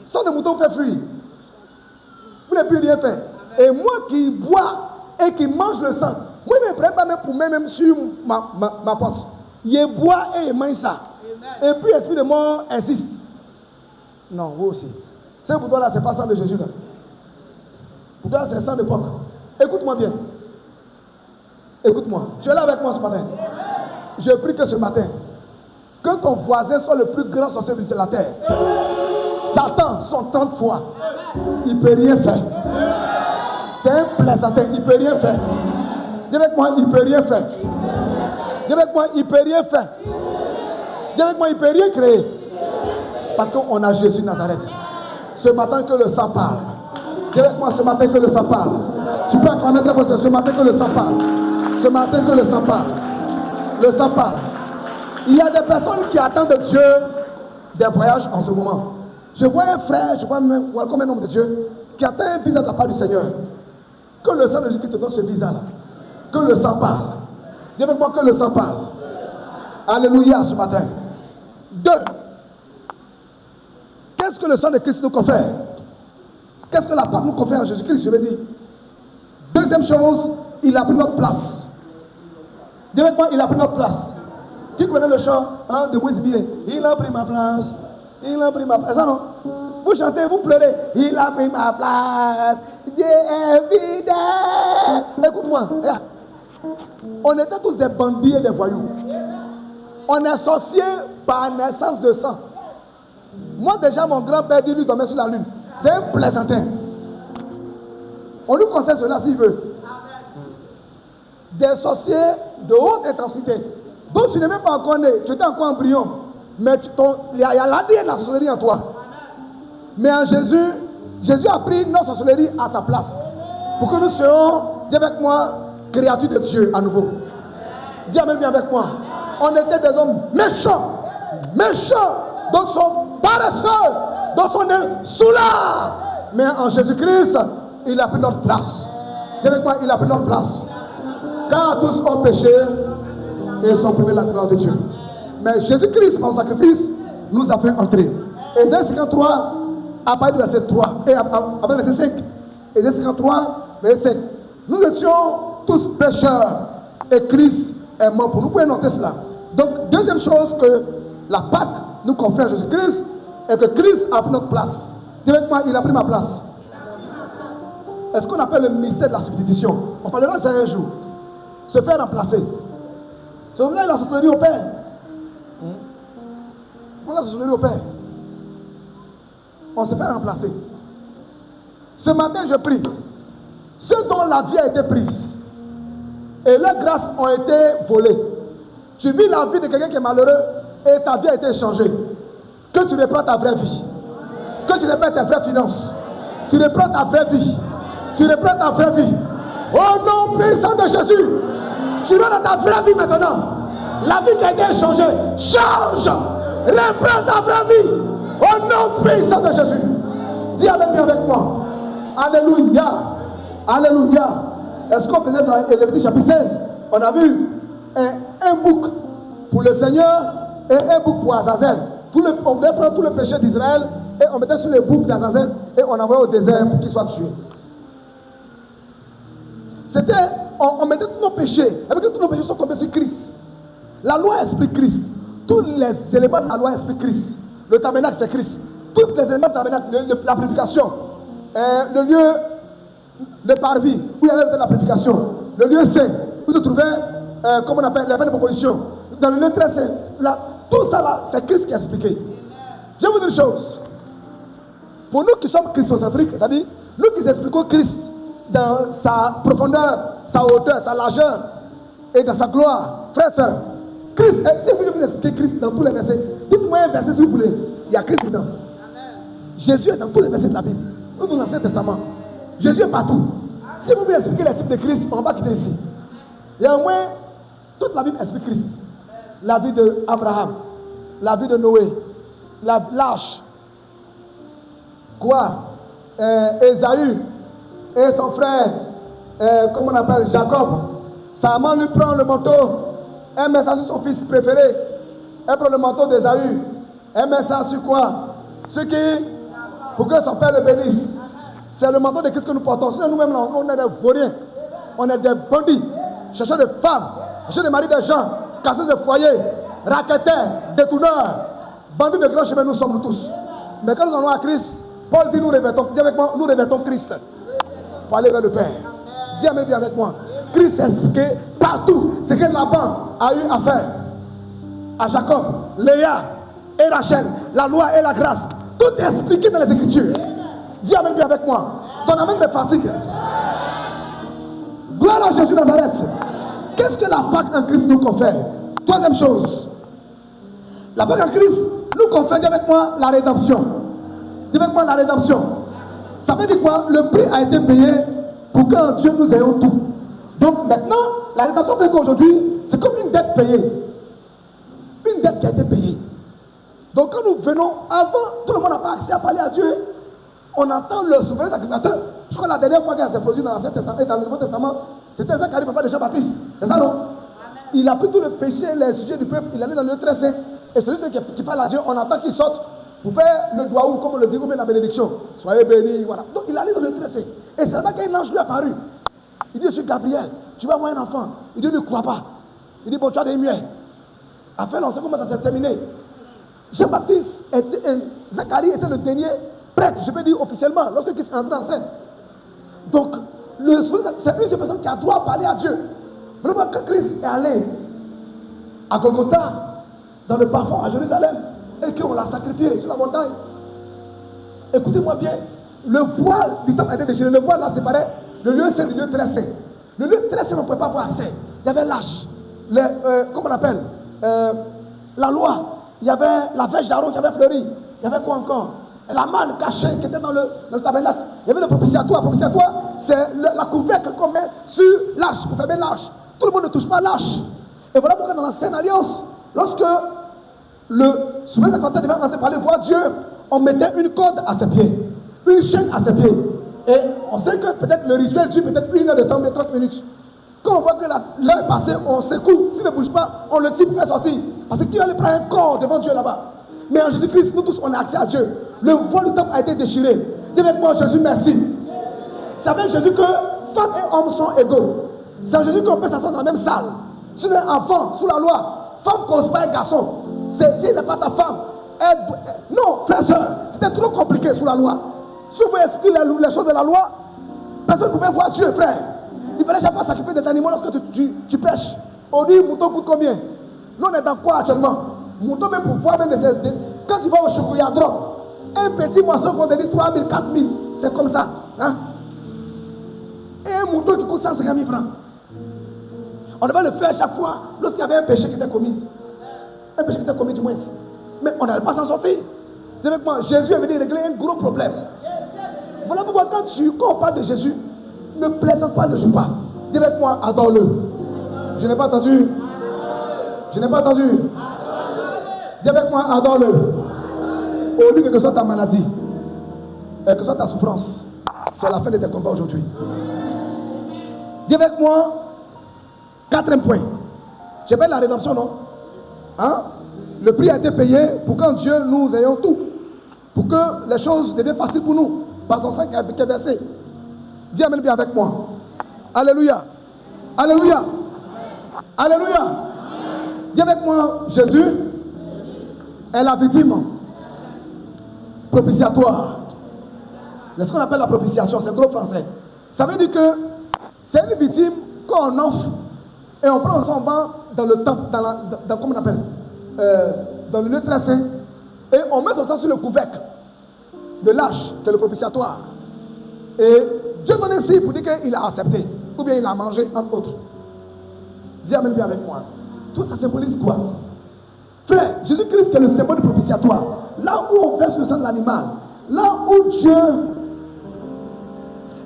100 de moutons fait fuir. Vous n'avez plus rien fait. Et moi qui bois et qui mange le sang, moi, je ne me prends pas même pour même sur ma porte. Il boit et il mange ça. Et puis l'esprit de mort insiste. Non, vous aussi. C'est pour toi là, c'est pas sang de Jésus là. Pour toi, c'est sang de porc. Écoute-moi bien. Écoute-moi. Tu es là avec moi ce matin. Je prie que ce matin, que ton voisin soit le plus grand sorcier de la terre. Satan, son 30 fois, il ne peut rien faire. C'est un plaisantin, il ne peut rien faire. Dis avec moi, il ne peut rien faire. Dis avec moi, il ne peut rien faire. Dis avec moi, il ne peut rien créer. Parce qu'on a Jésus de Nazareth. Ce matin que le sang parle. Dis avec moi, ce matin que le sang parle. Tu peux acclamer très fort, ce matin que le sang parle. Ce matin que le sang parle. Le sang parle. Il y a des personnes qui attendent de Dieu des voyages en ce moment. Je vois un frère, je vois même comme un homme de Dieu qui attend un visa de la part du Seigneur. Que le sang de Jésus te donne ce visa-là. Que le sang parle. Dis avec moi que le sang parle. Alléluia ce matin. 2. Qu'est-ce que le sang de Christ nous confère? Qu'est-ce que la Pâque nous confère en Jésus-Christ? Je veux dire. Deuxième chose, il a pris notre place. Dis avec moi, il a pris notre place. Qui connaît le chant de Moïse bien? Il a pris ma place. Il a pris ma place. Ça non? Vous chantez, vous pleurez. Il a pris ma place. Dieu est fidèle. Écoute-moi. On était tous des bandits et des voyous. On est sorciers par naissance de sang. Moi déjà, mon grand-père dit lui dormait sur la lune. C'est un plaisantin. On lui conseille cela s'il veut. Des sorciers de haute intensité. Donc tu n'es même pas encore né. Tu étais encore embryon. Mais il y a l'ADN de la sorcellerie en toi. Mais en Jésus, Jésus a pris notre sorcellerie à sa place. Pour que nous soyons, dis avec moi, créatures de Dieu à nouveau. Dis amen bien avec moi. On était des hommes méchants. Méchants. Donc sont paresseux. Donc sont des soulards. Mais en Jésus-Christ, il a pris notre place. Dis avec moi, il a pris notre place. Car tous ont péché et sont privés de la gloire de Dieu. Mais Jésus-Christ, en sacrifice, nous a fait entrer. Ésaïe 53, à partir du verset 3, et après le verset 5. Ésaïe 53, verset 5. Nous étions tous pécheurs, et Christ est mort pour nous. Vous pouvez noter cela. Donc, deuxième chose que la Pâque nous confère à Jésus-Christ, est que Christ a pris notre place. Directement, il a pris ma place. Est-ce qu'on appelle le mystère de la substitution? On parlera de ça un jour. Se faire remplacer. C'est comme ça que la sorcellerie opère. Comment la sorcellerie opère? On se fait remplacer. Ce matin, je prie. Ceux dont la vie a été prise et leurs grâces ont été volées. Tu vis la vie de quelqu'un qui est malheureux et ta vie a été changée. Que tu reprends ta vraie vie. Que tu reprends tes vraies finances. Tu reprends ta vraie vie. Tu reprends ta vraie vie. Au nom puissant de Jésus. Tu vas dans ta vraie vie maintenant. La vie qui a été changée. Change. Reprends ta vraie vie. Au nom puissant de Jésus. Dis amen bien avec moi. Alléluia. Alléluia. Est-ce qu'on faisait dans Lévitique chapitre 16? On a vu un bouc pour le Seigneur et un bouc pour Azazel. On voulait prendre tout le péché d'Israël et on mettait sur les boucs d'Azazel et on envoyait au désert pour qu'ils soient tués. C'était, on mettait tous nos péchés, avec que tous nos péchés sont tombés sur Christ. La loi explique Christ. Tous les éléments de la loi expliquent Christ. Le tabernacle, c'est Christ. Tous les éléments du tabernacle, la purification, le lieu, le parvis, où il y avait la purification, le lieu saint, où se trouvait, comment on appelle, les bonnes propositions, dans le lieu très saint. Tout ça là, c'est Christ qui a expliqué. Je vais vous dire une chose. Pour nous qui sommes christocentriques, c'est-à-dire, nous qui expliquons Christ dans sa profondeur, sa hauteur, sa largeur et dans sa gloire, frères et sœurs, Christ, si vous voulez vous expliquer Christ dans tous les versets, dites-moi un verset si vous voulez, il y a Christ dedans. Jésus est dans tous les versets de la Bible, ou dans l'Ancien Testament. Jésus est partout. Si vous voulez expliquer les types de Christ, on va quitter ici. Il y a au moins, toute la Bible explique Christ. La vie d'Abraham, la vie de Noé, l'arche, quoi, Ésaü et son frère, comment on appelle, Jacob. Sa maman lui prend le manteau Elle met ça sur son fils préféré. Elle prend le manteau d'Ésaü. Elle met ça sur quoi? Ce qui, pour que son père le bénisse. C'est le manteau de Christ que nous portons. Sinon, nous-mêmes, on est des vauriens. On est des bandits. Chercheurs de femmes. Chercheurs de maris des gens. Casseurs de foyers. Raquetteurs. Détourneurs. Bandits de grand chemin, nous sommes nous tous. Mais quand nous allons à Christ, Paul dit, nous revêtons. Dis avec moi, nous revêtons Christ. Pour aller vers le Père. Dis Amen bien avec moi. Christ a expliqué partout ce que Laban a eu à faire. À Jacob, Léa et Rachel, la loi et la grâce. Tout est expliqué dans les Écritures. Dis Amen bien avec moi. Ton Amen me fatigue. Gloire à Jésus Nazareth. Qu'est-ce que la Pâque en Christ nous confère? Troisième chose. La Pâque en Christ nous confère, dis avec moi, la rédemption. Dis avec moi la rédemption. Ça veut dire quoi? Le prix a été payé pour qu'en Dieu nous ayons tout. Donc maintenant, la rédemption fait qu'aujourd'hui, c'est comme une dette payée. Une dette qui a été payée. Donc quand nous venons, avant, tout le monde n'a pas accès à parler à Dieu. On entend le souverain sacrificateur. Je crois que la dernière fois qu'elle s'est produite dans l'Ancien Testament et dans le Nouveau Testament, c'était Zacharie, papa de Jean-Baptiste. C'est ça, non? Il a pris tout le péché, les sujets du peuple, il allait dans le lieu très saint. Et celui qui parle à Dieu, on entend qu'il sorte pour faire le doigt ou, comme on le dit, ou bien la bénédiction. Soyez bénis, voilà. Donc il allait dans le lieu très saint. Et c'est là qu'un ange lui est apparu. Il dit, je suis Gabriel, tu vas avoir un enfant. Il dit, ne crois pas. Il dit, bon, tu as des muets. Afin, on sait comment ça s'est terminé. Jean-Baptiste et Zacharie étaient le dernier prêtre, je peux dire officiellement, lorsque Christ est entré en scène. Donc, c'est une seule personne qui a droit à parler à Dieu. Vraiment, quand Christ est allé à Golgotha, dans le parfum à Jérusalem, et qu'on l'a sacrifié sur la montagne, écoutez-moi bien, le voile du temple a été déchiré, le voile là séparait le lieu saint du lieu très saint. Le lieu très saint, on ne pouvait pas avoir accès. Il y avait l'âge, comment on appelle, la loi, il y avait la verge d'Aaron qui avait fleuri, il y avait quoi encore? La manne cachée qui était dans le tabernacle. Il y avait le propitiatoire. Le propitiatoire, c'est la couvercle qu'on met sur l'arche, pour fermer l'arche. Tout le monde ne touche pas l'arche. Et voilà pourquoi dans l'ancienne alliance, lorsque le souverain sacrificateur devait entrer parler voir Dieu, on mettait une corde à ses pieds, une chaîne à ses pieds. Et on sait que peut-être le rituel dure peut-être 1 heure de temps, mais 30 minutes. Quand on voit que l'heure est passée, on secoue. S'il ne bouge pas, on le tire pour faire sortir. Parce qu'il allait prendre un corps devant Dieu là-bas. Mais en Jésus-Christ, nous tous, on a accès à Dieu. Le voile du temple a été déchiré. Dis avec moi, Jésus, merci. C'est avec Jésus que femmes et hommes sont égaux. C'est en Jésus qu'on peut s'asseoir dans la même salle. Si on est enfant, sous la loi, femme cause pas un garçon. S'il n'est pas ta femme, non, frère, soeur, c'était trop compliqué sous la loi. Si on veut expliquer les choses de la loi, personne ne pouvait voir Dieu, frère. Il fallait jamais sacrifier des animaux lorsque tu pêches. On dit, mouton coûte combien? Nous, on est dans quoi actuellement? Mouton, même pour voir, même quand tu vas au Choukouya drop, un petit moisson qu'on te dit 3 000, 4 000, c'est comme ça. Hein? Et un mouton qui coûte 150 000 francs. On devait le faire chaque fois lorsqu'il y avait un péché qui était commis. Un péché qui était commis du moins. Mais on n'allait pas s'en sortir. Dis avec moi, Jésus est venu régler un gros problème. Voilà pourquoi quand on parle de Jésus, ne plaisante pas, ne joue pas. Dis avec moi, adore-le. Je n'ai pas entendu. Je n'ai pas entendu. Dis avec moi, adore-le. Au lieu que ce soit ta maladie, que ce soit ta souffrance, c'est la fin de tes combats aujourd'hui. Dis avec moi, 4e point. J'appelle la rédemption, non? Hein? Le prix a été payé pour qu'en Dieu nous ayons tout. Pour que les choses deviennent faciles pour nous. Par son sang qui est versé. Dis amen bien avec moi. Alléluia. Alléluia. Alléluia. Dis avec moi, Jésus est la victime propitiatoire. C'est ce qu'on appelle la propitiation, c'est gros français. Ça veut dire que c'est une victime qu'on offre et on prend son banc dans le temple, comment on appelle, dans le lieu très saint, et on met son sang sur le couvercle de l'arche, qui est le propitiatoire. Et Dieu donne ici pour dire qu'il a accepté, ou bien il a mangé, entre autres. Dis amen bien avec moi. Tout ça symbolise quoi? Frère, Jésus-Christ est le symbole du propitiatoire. Là où on verse le sang de l'animal, là où Dieu...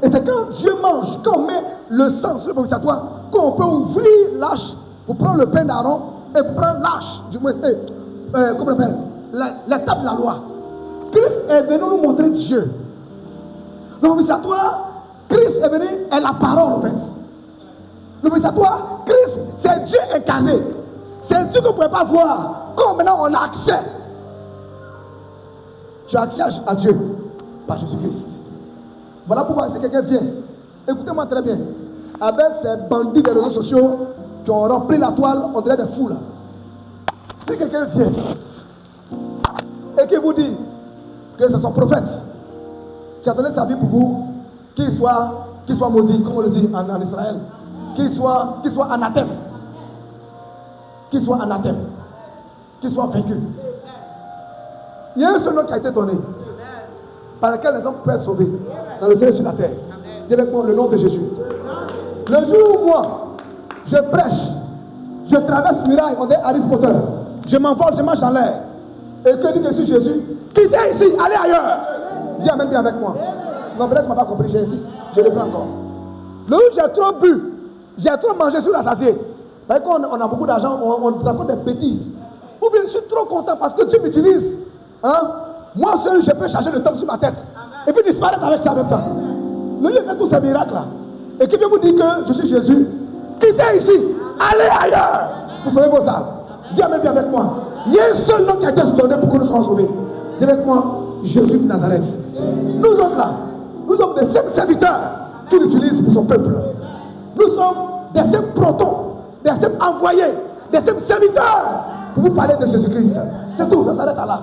Et c'est quand Dieu mange, quand on met le sang sur le propitiatoire, qu'on peut ouvrir l'arche pour prendre le pain d'Aaron et pour prendre l'arche, du moins, comment on appelle, l'étape de la loi. Christ est venu nous montrer Dieu. Le propitiatoire, Christ est venu, est la parole en fait. Le propitiatoire, Christ, c'est Dieu incarné. C'est un truc que vous ne pouvez pas voir. Comme maintenant on a accès. Tu as accès à Dieu par Jésus-Christ. Voilà pourquoi si quelqu'un vient, écoutez-moi très bien, avec ces bandits des réseaux sociaux qui ont rempli la toile, on dirait des fous là. Si quelqu'un vient et qui vous dit que c'est son prophète qui a donné sa vie pour vous, qu'il soit maudit, comme on le dit en Israël, qu'il soit anathème, qu'il soit vaincu. Il y a un seul nom qui a été donné, par lequel les hommes peuvent être sauvés dans le ciel et sur la terre. Dis avec moi le nom de Jésus. Le jour où moi, je prêche, je traverse muraille, on dit Harry Potter, je m'envole, je marche en l'air, et que dit dessus Jésus, quittez ici, allez ailleurs. Dis amen bien avec moi. Non, peut-être tu ne m'as pas compris, j'insiste, je le prends encore. Le jour où j'ai trop bu, j'ai trop mangé sur la sasier, parce qu'on a beaucoup d'argent, on raconte des bêtises. Ou bien je suis trop content parce que Dieu m'utilise. Hein? Moi seul, je peux charger le temps sur ma tête. Et puis disparaître avec ça en même temps. Le Dieu fait tous ces miracles là. Et qui vient vous dire que je suis Jésus, quittez ici, allez ailleurs. Vous sauvez vos âmes. Dis amen bien avec moi. Il y a un seul nom qui a été donné pour que nous soyons sauvés. Dis avec moi, Jésus de Nazareth. Nous autres là, nous sommes des simples serviteurs qu'il utilise pour son peuple. Nous sommes des simples protons, des simples envoyés, des simples serviteurs pour vous parler de Jésus-Christ. C'est tout, ça s'arrête à là.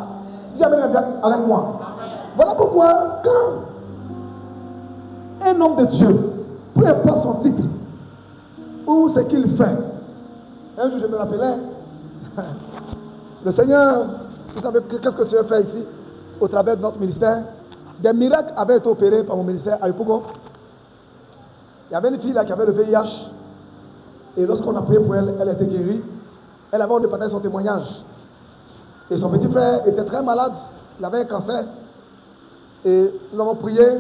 Dis amen avec moi. Voilà pourquoi quand un homme de Dieu, peu importe son titre ou ce qu'il fait, un jour je me rappelais, le Seigneur, vous savez qu'est-ce que le Seigneur fait ici, au travers de notre ministère? Des miracles avaient été opérés par mon ministère à Yopougon. Il y avait une fille là qui avait le VIH, et lorsqu'on a prié pour elle, elle était guérie. Elle avait partagé son témoignage. Et son petit frère était très malade, il avait un cancer. Et nous avons prié,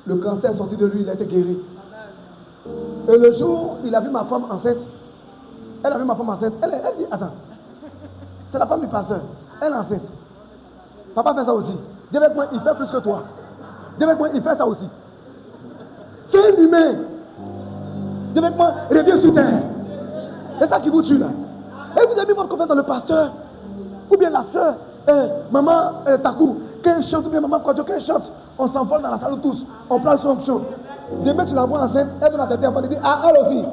le cancer est sorti de lui, il a été guéri. Et le jour, il a vu ma femme enceinte. Elle a vu ma femme enceinte. Elle dit, attends, c'est la femme du pasteur. Elle est enceinte. Papa fait ça aussi. Dis avec moi, il fait plus que toi. Dis avec moi, il fait ça aussi. C'est un humain. Dis avec moi, reviens sur terre. C'est ça qui vous tue là. Et vous avez mis votre confiance dans le pasteur. Ou bien la soeur, maman Takou, qu'elle chante, ou bien maman Kwadjo, qu'elle chante, on s'envole dans la salle tous, on prend le son chaud. Demain tu la vois enceinte, elle donne la tête, elle dit, ah elle aussi,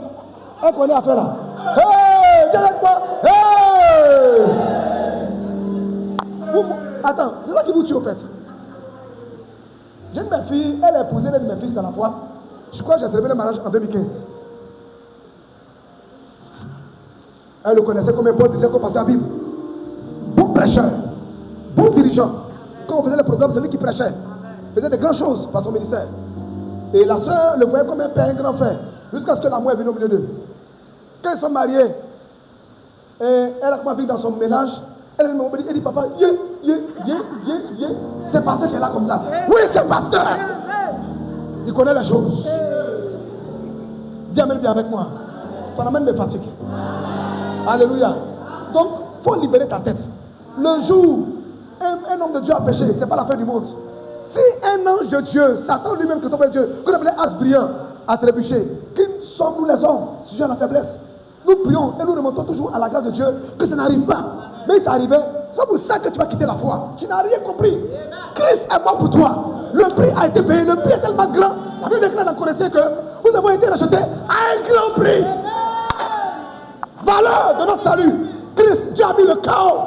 elle connaît à faire là. Hey, viens avec moi, hey! Attends, c'est ça qui vous tue au fait. J'ai une de mes filles, elle a épousé l'un de mes fils dans la foi. Je crois que j'ai célébré le mariage en 2015. Elle le connaissait comme un bon dirigeant qu'on passait à la Bible. Bon prêcheur, bon dirigeant. Quand on faisait le programme, c'est lui qui prêchait. Il faisait de grandes choses par son ministère. Et la soeur le voyait comme un père, un grand frère. Jusqu'à ce que l'amour est venu au milieu d'eux. Quand ils sont mariés, et elle a commencé à vivre dans son ménage, elle dit, papa, c'est pasteur qui est là comme ça. Oui, c'est pasteur. Il connaît les choses. Dis amen bien avec moi. Ton amen me fatigue. Alléluia. Donc, il faut libérer ta tête. Le jour où un homme de Dieu a péché, ce n'est pas la fin du monde. Si un ange de Dieu, Satan lui-même, que ton père Dieu, qu'on appelait as brillant, a trébuché, qui sommes-nous les hommes, sujet à la faiblesse? Nous prions et nous remontons toujours à la grâce de Dieu que ça n'arrive pas. Mais ça arrivait, c'est pas pour ça que tu vas quitter la foi. Tu n'as rien compris. Christ est mort pour toi. Le prix a été payé. Le prix est tellement grand. La Bible déclare dans Corinthiens que vous avez été rachetés à un grand prix. Valeur de notre salut. Christ, Dieu a mis le chaos.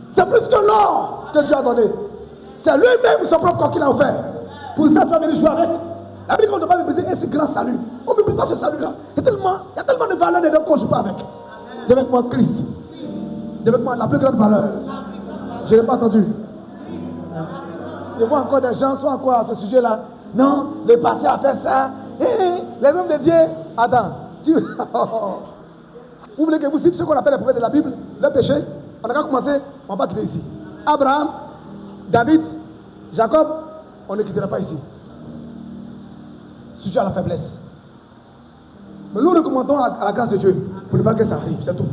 C'est plus que l'or que Dieu a donné. C'est lui-même son propre corps qu'il a offert. Pour ça, tu vas venir jouer avec. La Bible dit qu'on ne doit pas mépriser un si grand salut. On ne méprise pas ce salut-là. Il y a tellement de valeur dedans qu'on ne joue pas avec. Dis avec moi Christ. Dis avec moi la plus grande valeur. Je n'ai pas entendu. Je vois encore des gens sont encore à ce sujet-là. Non, le passé a fait ça. Les hommes de Dieu. Attends. Vous voulez que vous citez ceux qu'on appelle les prophètes de la Bible, le péché? On a qu'à commencer, on ne va pas quitter ici. Abraham, David, Jacob, on ne quittera pas ici. Sujet à la faiblesse. Mais nous recommandons à la grâce de Dieu pour ne pas que ça arrive, c'est tout.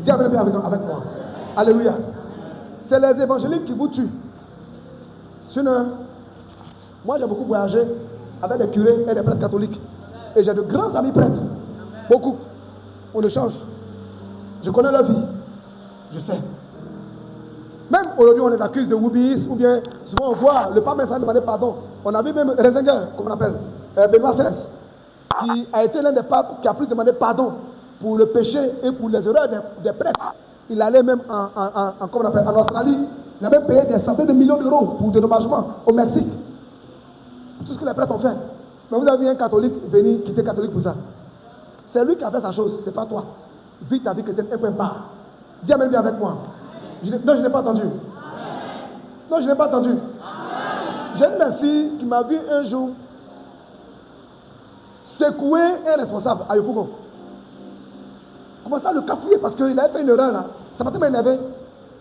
Dis avec moi. Alléluia. C'est les évangéliques qui vous tuent. Sinon, moi j'ai beaucoup voyagé avec des curés et des prêtres catholiques. Et j'ai de grands amis prêtres. Beaucoup. On échange. Je connais leur vie. Je sais. Même aujourd'hui, on les accuse de wubis, ou bien souvent on voit le pape Mensah demander pardon. On a vu même Ratzinger, comme on appelle, Benoît XVI, qui a été l'un des papes qui a plus demandé pardon pour le péché et pour les erreurs des prêtres. Il allait même en Australie, il a même payé des centaines de millions d'euros pour dédommagement au Mexique. Pour tout ce que les prêtres ont fait. Mais vous avez vu un catholique venir quitter catholique pour ça. C'est lui qui a fait sa chose, c'est pas toi. Vis ta vie chrétienne un point barre. Dis amen bien avec moi. Non, je n'ai pas entendu. Non, je n'ai pas entendu. J'ai une de mes filles qui m'a vu un jour secouer un responsable à Yopougon. Commençait à le cafouiller parce qu'il avait fait une erreur là. Ça m'a tellement énervé.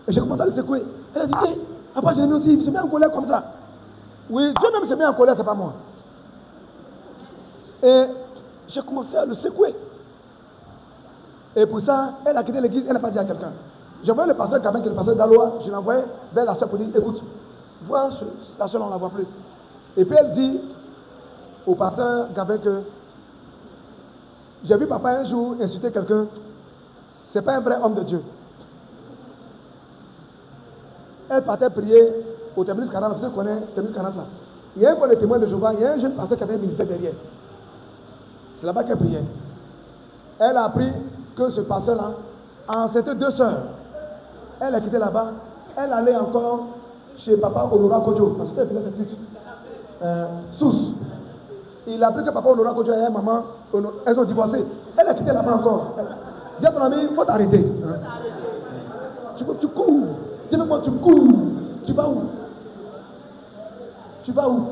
Et j'ai commencé à le secouer. Elle a dit, hey, après je l'ai mis aussi, il s'est mis en colère comme ça. Oui, Dieu même s'est mis en colère, c'est pas moi. Et j'ai commencé à le secouer. Et pour ça, elle a quitté l'église, elle n'a pas dit à quelqu'un. J'ai envoyé le pasteur Gabin, qui est le pasteur d'Aloa, je l'ai envoyé vers la soeur pour dire, écoute, vois, la soeur, on ne la voit plus. Et puis elle dit au pasteur Gabin que j'ai vu papa un jour insulter quelqu'un, c'est pas un vrai homme de Dieu. Elle partait prier au terminus 40, vous savez qu'on est terminus 40 là. Il y a un point de témoin de Jéhovah, il y a un jeune pasteur qui avait un ministère derrière. C'est là-bas qu'elle priait. Elle a appris que ce pasteur-là a enceinté 2 sœurs. Elle a quitté là-bas. Elle allait encore chez papa Honora Kodjo, parce que c'était faisait cette lutte. Sous. Il a appris que papa Honora Kodjo et maman, elles ont divorcé. Elle a quitté là-bas encore. Dis à ton ami, il faut t'arrêter. Tu cours. Dis moi, tu cours. Tu vas où? Tu vas où?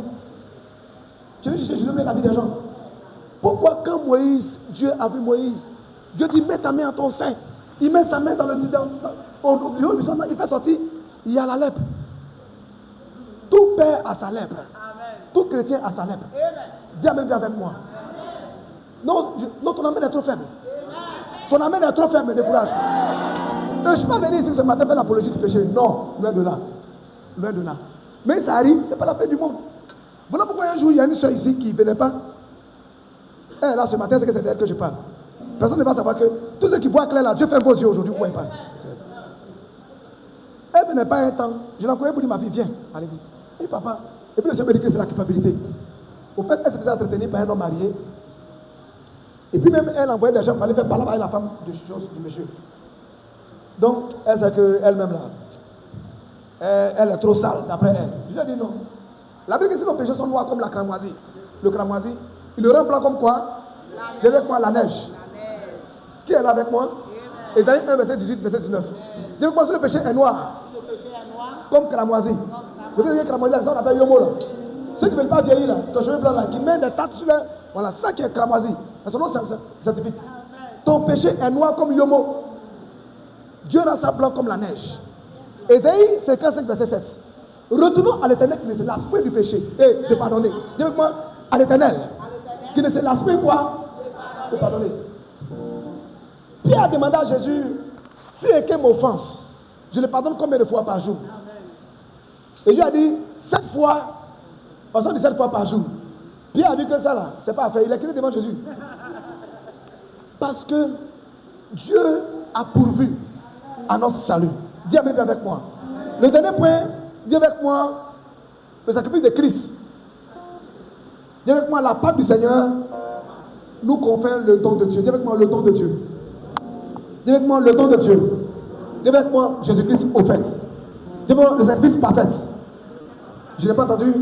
Tu veux chercher la vie des gens. Pourquoi quand Moïse, Dieu a vu Moïse, Dieu dit mets ta main en ton sein. Il met sa main dans le il fait sortir, il y a la lèpre. Tout père a sa lèpre. Amen. Tout chrétien a sa lèpre. Dis amen bien avec moi. Non, ton amène est trop faible. Ton amène est trop faible, me décourage. Je ne suis pas venu ici ce matin faire l'apologie du péché. Non, loin de là. Loin de là. Mais ça arrive, ce n'est pas la fin du monde. Voilà pourquoi un jour, il y a une soeur ici qui ne venait pas. Elle, là, ce matin, c'est que c'est d'elle que je parle. Personne ne va savoir que tous ceux qui voient clair là, Dieu fait vos yeux aujourd'hui, vous ne voyez pas. Elle ne venait pas un temps. Je l'encourageais pour dire ma fille, viens à l'église. Et papa. Et puis le Seigneur me dit que c'est la culpabilité. Au fait, elle se faisait entretenir par un homme marié. Et puis même, elle envoyait des gens pour aller faire parler avec la femme du monsieur. Donc, elle sait qu'elle-même là, elle est trop sale d'après elle. Je lui ai dit non. La Bible dit que si nos péchés sont noirs comme la cramoisie, le cramoisie, il le rend blanc comme quoi? Avec moi la neige. Qui est là avec moi? Ésaïe 1, verset 18, verset 19. Dis moi si le péché est noir. Comme cramoisie. Je veux dire cramoisie, ça on appelle yomo là. Ceux qui ne veulent pas vieillir là, ton cheveu blanc là, qui mettent des tattes sur leur. Voilà, ça qui est cramoisie. Son nom scientifique. Ton péché est noir comme yomo. Dieu rend ça blanc comme la neige. Ésaïe 55, verset 7. Retournons à l'éternel qui ne se lasse pas du péché et de pardonner. Dis moi à l'éternel qui ne se lasse pas quoi? De pardonner. Pierre a demandé à Jésus, si quelqu'un m'offense, je le pardonne combien de fois par jour? Et Dieu a dit, 7 fois, on dit 7 fois par jour. Pierre a vu que ça là, c'est pas à faire, il a quitté devant Jésus. Parce que Dieu a pourvu à notre salut. Dis amen avec moi. Le dernier point, dis avec moi, le sacrifice de Christ. Dis avec moi, la part du Seigneur nous confère le don de Dieu. Dis avec moi, le don de Dieu. Dis avec moi, le don de Dieu. Dis avec moi, Jésus-Christ au fait. Dis avec moi, le sacrifice parfait. Je n'ai pas entendu.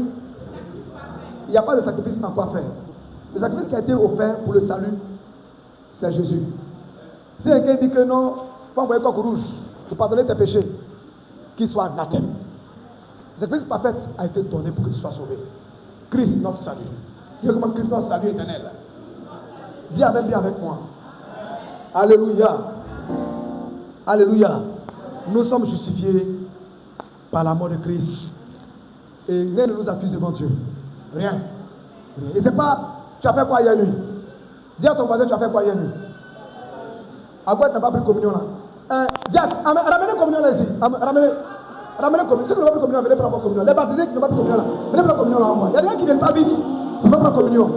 Il n'y a pas de sacrifice à quoi faire. Le sacrifice qui a été offert pour le salut, c'est Jésus. Si quelqu'un dit que non, il faut envoyer coq rouge pour pardonner tes péchés, qu'il soit anathème. Le sacrifice parfait a été donné pour que tu sois sauvé. Christ, notre salut. Dis comment Christ, notre salut éternel. Dis amen bien avec moi. Alléluia. Alléluia. Nous sommes justifiés par la mort de Christ. Et rien ne nous accuse devant Dieu. Rien. Et c'est pas, tu as fait quoi hier nuit? Dis à ton voisin, tu as fait quoi hier nuit? À quoi tu n'as pas pris communion là? Dis ramenez communion là ici. Ramenez communion. Ceux qui n'ont pas pris communion, venez prendre communion. Les baptisés qui n'ont pas pris communion là, venez prendre communion là en moi. Il y a des gens qui ne viennent pas vite pour ne pas prendre communion.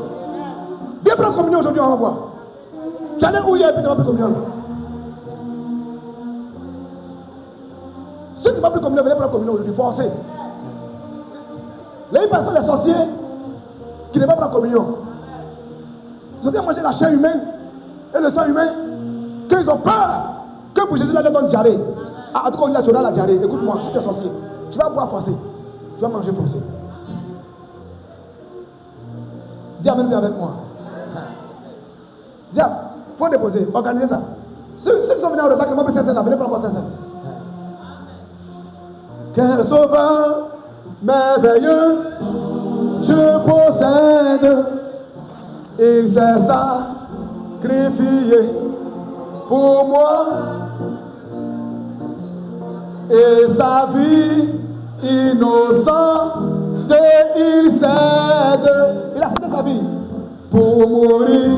Viens prendre communion aujourd'hui en envoie. Tu allais où hier et puis tu n'as pas pris communion là? Ceux qui n'ont pas pris communion, venez prendre communion aujourd'hui, forcez. Les personnes, les sorciers, qui ne vont pas prendre communion. Ils ont dit à manger la chair humaine et le sang humain, qu'ils ont peur que pour Jésus, là, ils donnent diarrhée. En tout cas, là, tu auras la diarrhée. Écoute-moi, si tu es sorcier, tu vas boire forcé. Tu vas manger forcé. Dis amen avec moi. Dis, il faut déposer, organiser ça. Ceux qui sont venus en retard, qui m'ont pris 500 là, venez prendre 500. Quel sauveur merveilleux je possède. Il s'est sacrifié pour moi. Et sa vie innocente, il cède. Il a cédé sa vie pour mourir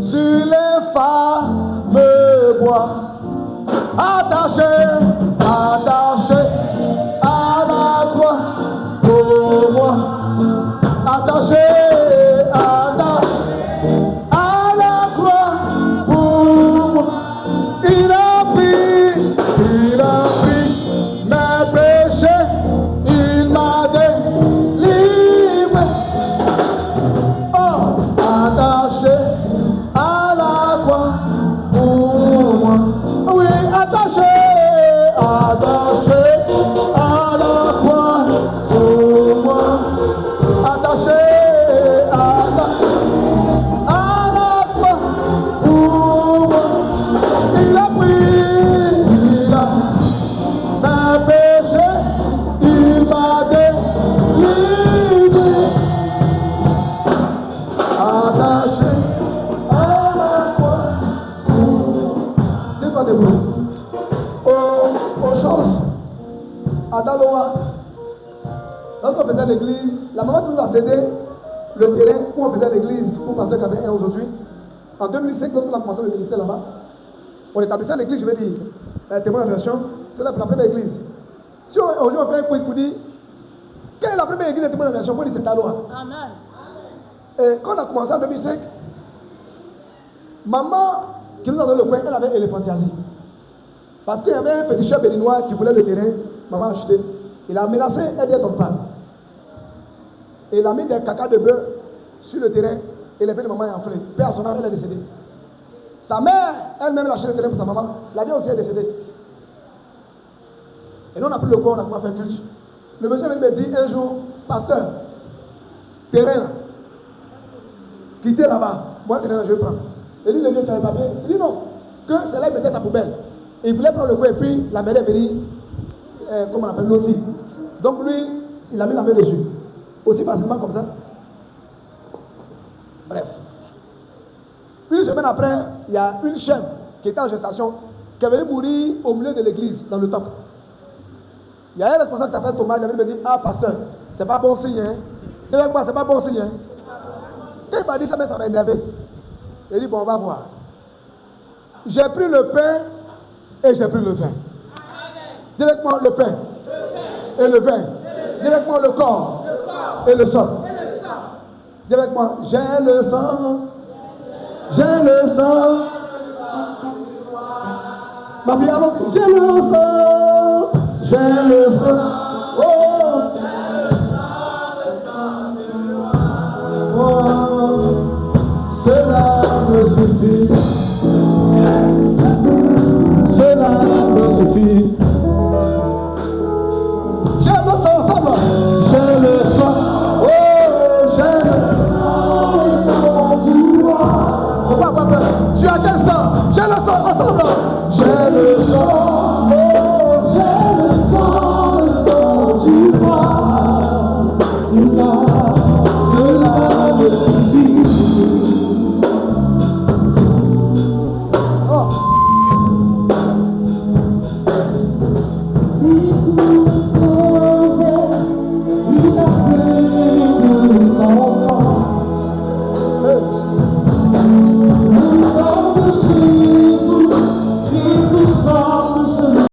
sur les fameux bois. Attaché à la croix pour moi. Attaché à la croix pour moi. Il a pris mes péchés, il m'a délivré. Oh, attaché à la croix pour moi. Oui, attaché à la croix pour moi. Attaché à la croix pour moi. Il a pris mes péchés, il m'a délivré. Attaché à la croix. Tiens-toi debout. Aux choses, à Daloa, lorsqu'on faisait l'église, la maman qui nous a cédé le terrain où on faisait l'église pour passer qu'il y avait un aujourd'hui. En 2005, lorsqu'on a commencé le ministère là-bas, on établissait l'église, je vais dire, témoin d'adressation, c'est la première église. Si aujourd'hui on fait un quiz pour dire, quelle est la première église de témoin d'adressation, il faut dire c'est Daloa. Amen. Et quand on a commencé en 2005, maman qui nous a donné le coin, elle avait éléphantiasie. Parce qu'il y avait un féticheur béninois qui voulait le terrain, maman a acheté. Il a menacé, elle dit ton pas. Et il a mis des caca de bœuf sur le terrain et l'épée de maman est enflée. Père à son âme, elle est décédée. Sa mère, elle-même, a acheté le terrain pour sa maman. La vie aussi est décédée. Et nous, on a pris le corps, on a commencé à faire culte. Le monsieur vient me dire un jour, pasteur, terrain là, quittez là-bas. Moi, terrain là, je vais prendre. Il dit, le vieux qui a un papier. Il dit non, que c'est là, il mettait sa poubelle. Et il voulait prendre le coin et puis la mère est venue, comment on appelle, l'outil. Donc lui, il a mis la main dessus. Aussi facilement comme ça. Bref. Une semaine après, il y a une chèvre qui était en gestation, qui est venue mourir au milieu de l'église, dans le temple. Il y a un responsable qui s'appelle Thomas, il est venu me dire, ah pasteur, c'est pas bon signe, hein. Tu sais quoi, c'est pas bon signe, hein. Quand il m'a dit ça, mais ça m'a énervé. Il dit, bon, on va voir. J'ai pris le pain et j'ai pris le vin. Dis avec moi le pain et le vin. Dis avec moi le corps et le sang. Dis avec moi, j'ai le sang. J'ai le sang. Ma fille, allons-y. J'ai le sang. J'ai le sang. Oh. Oh. Cela me suffit. Cela me suffit. J'ai le sang ensemble. J'ai le sang. Oh, j'ai le sang. Faut pas avoir peur. Tu as quel sang? J'ai le sang ensemble. J'ai le sang.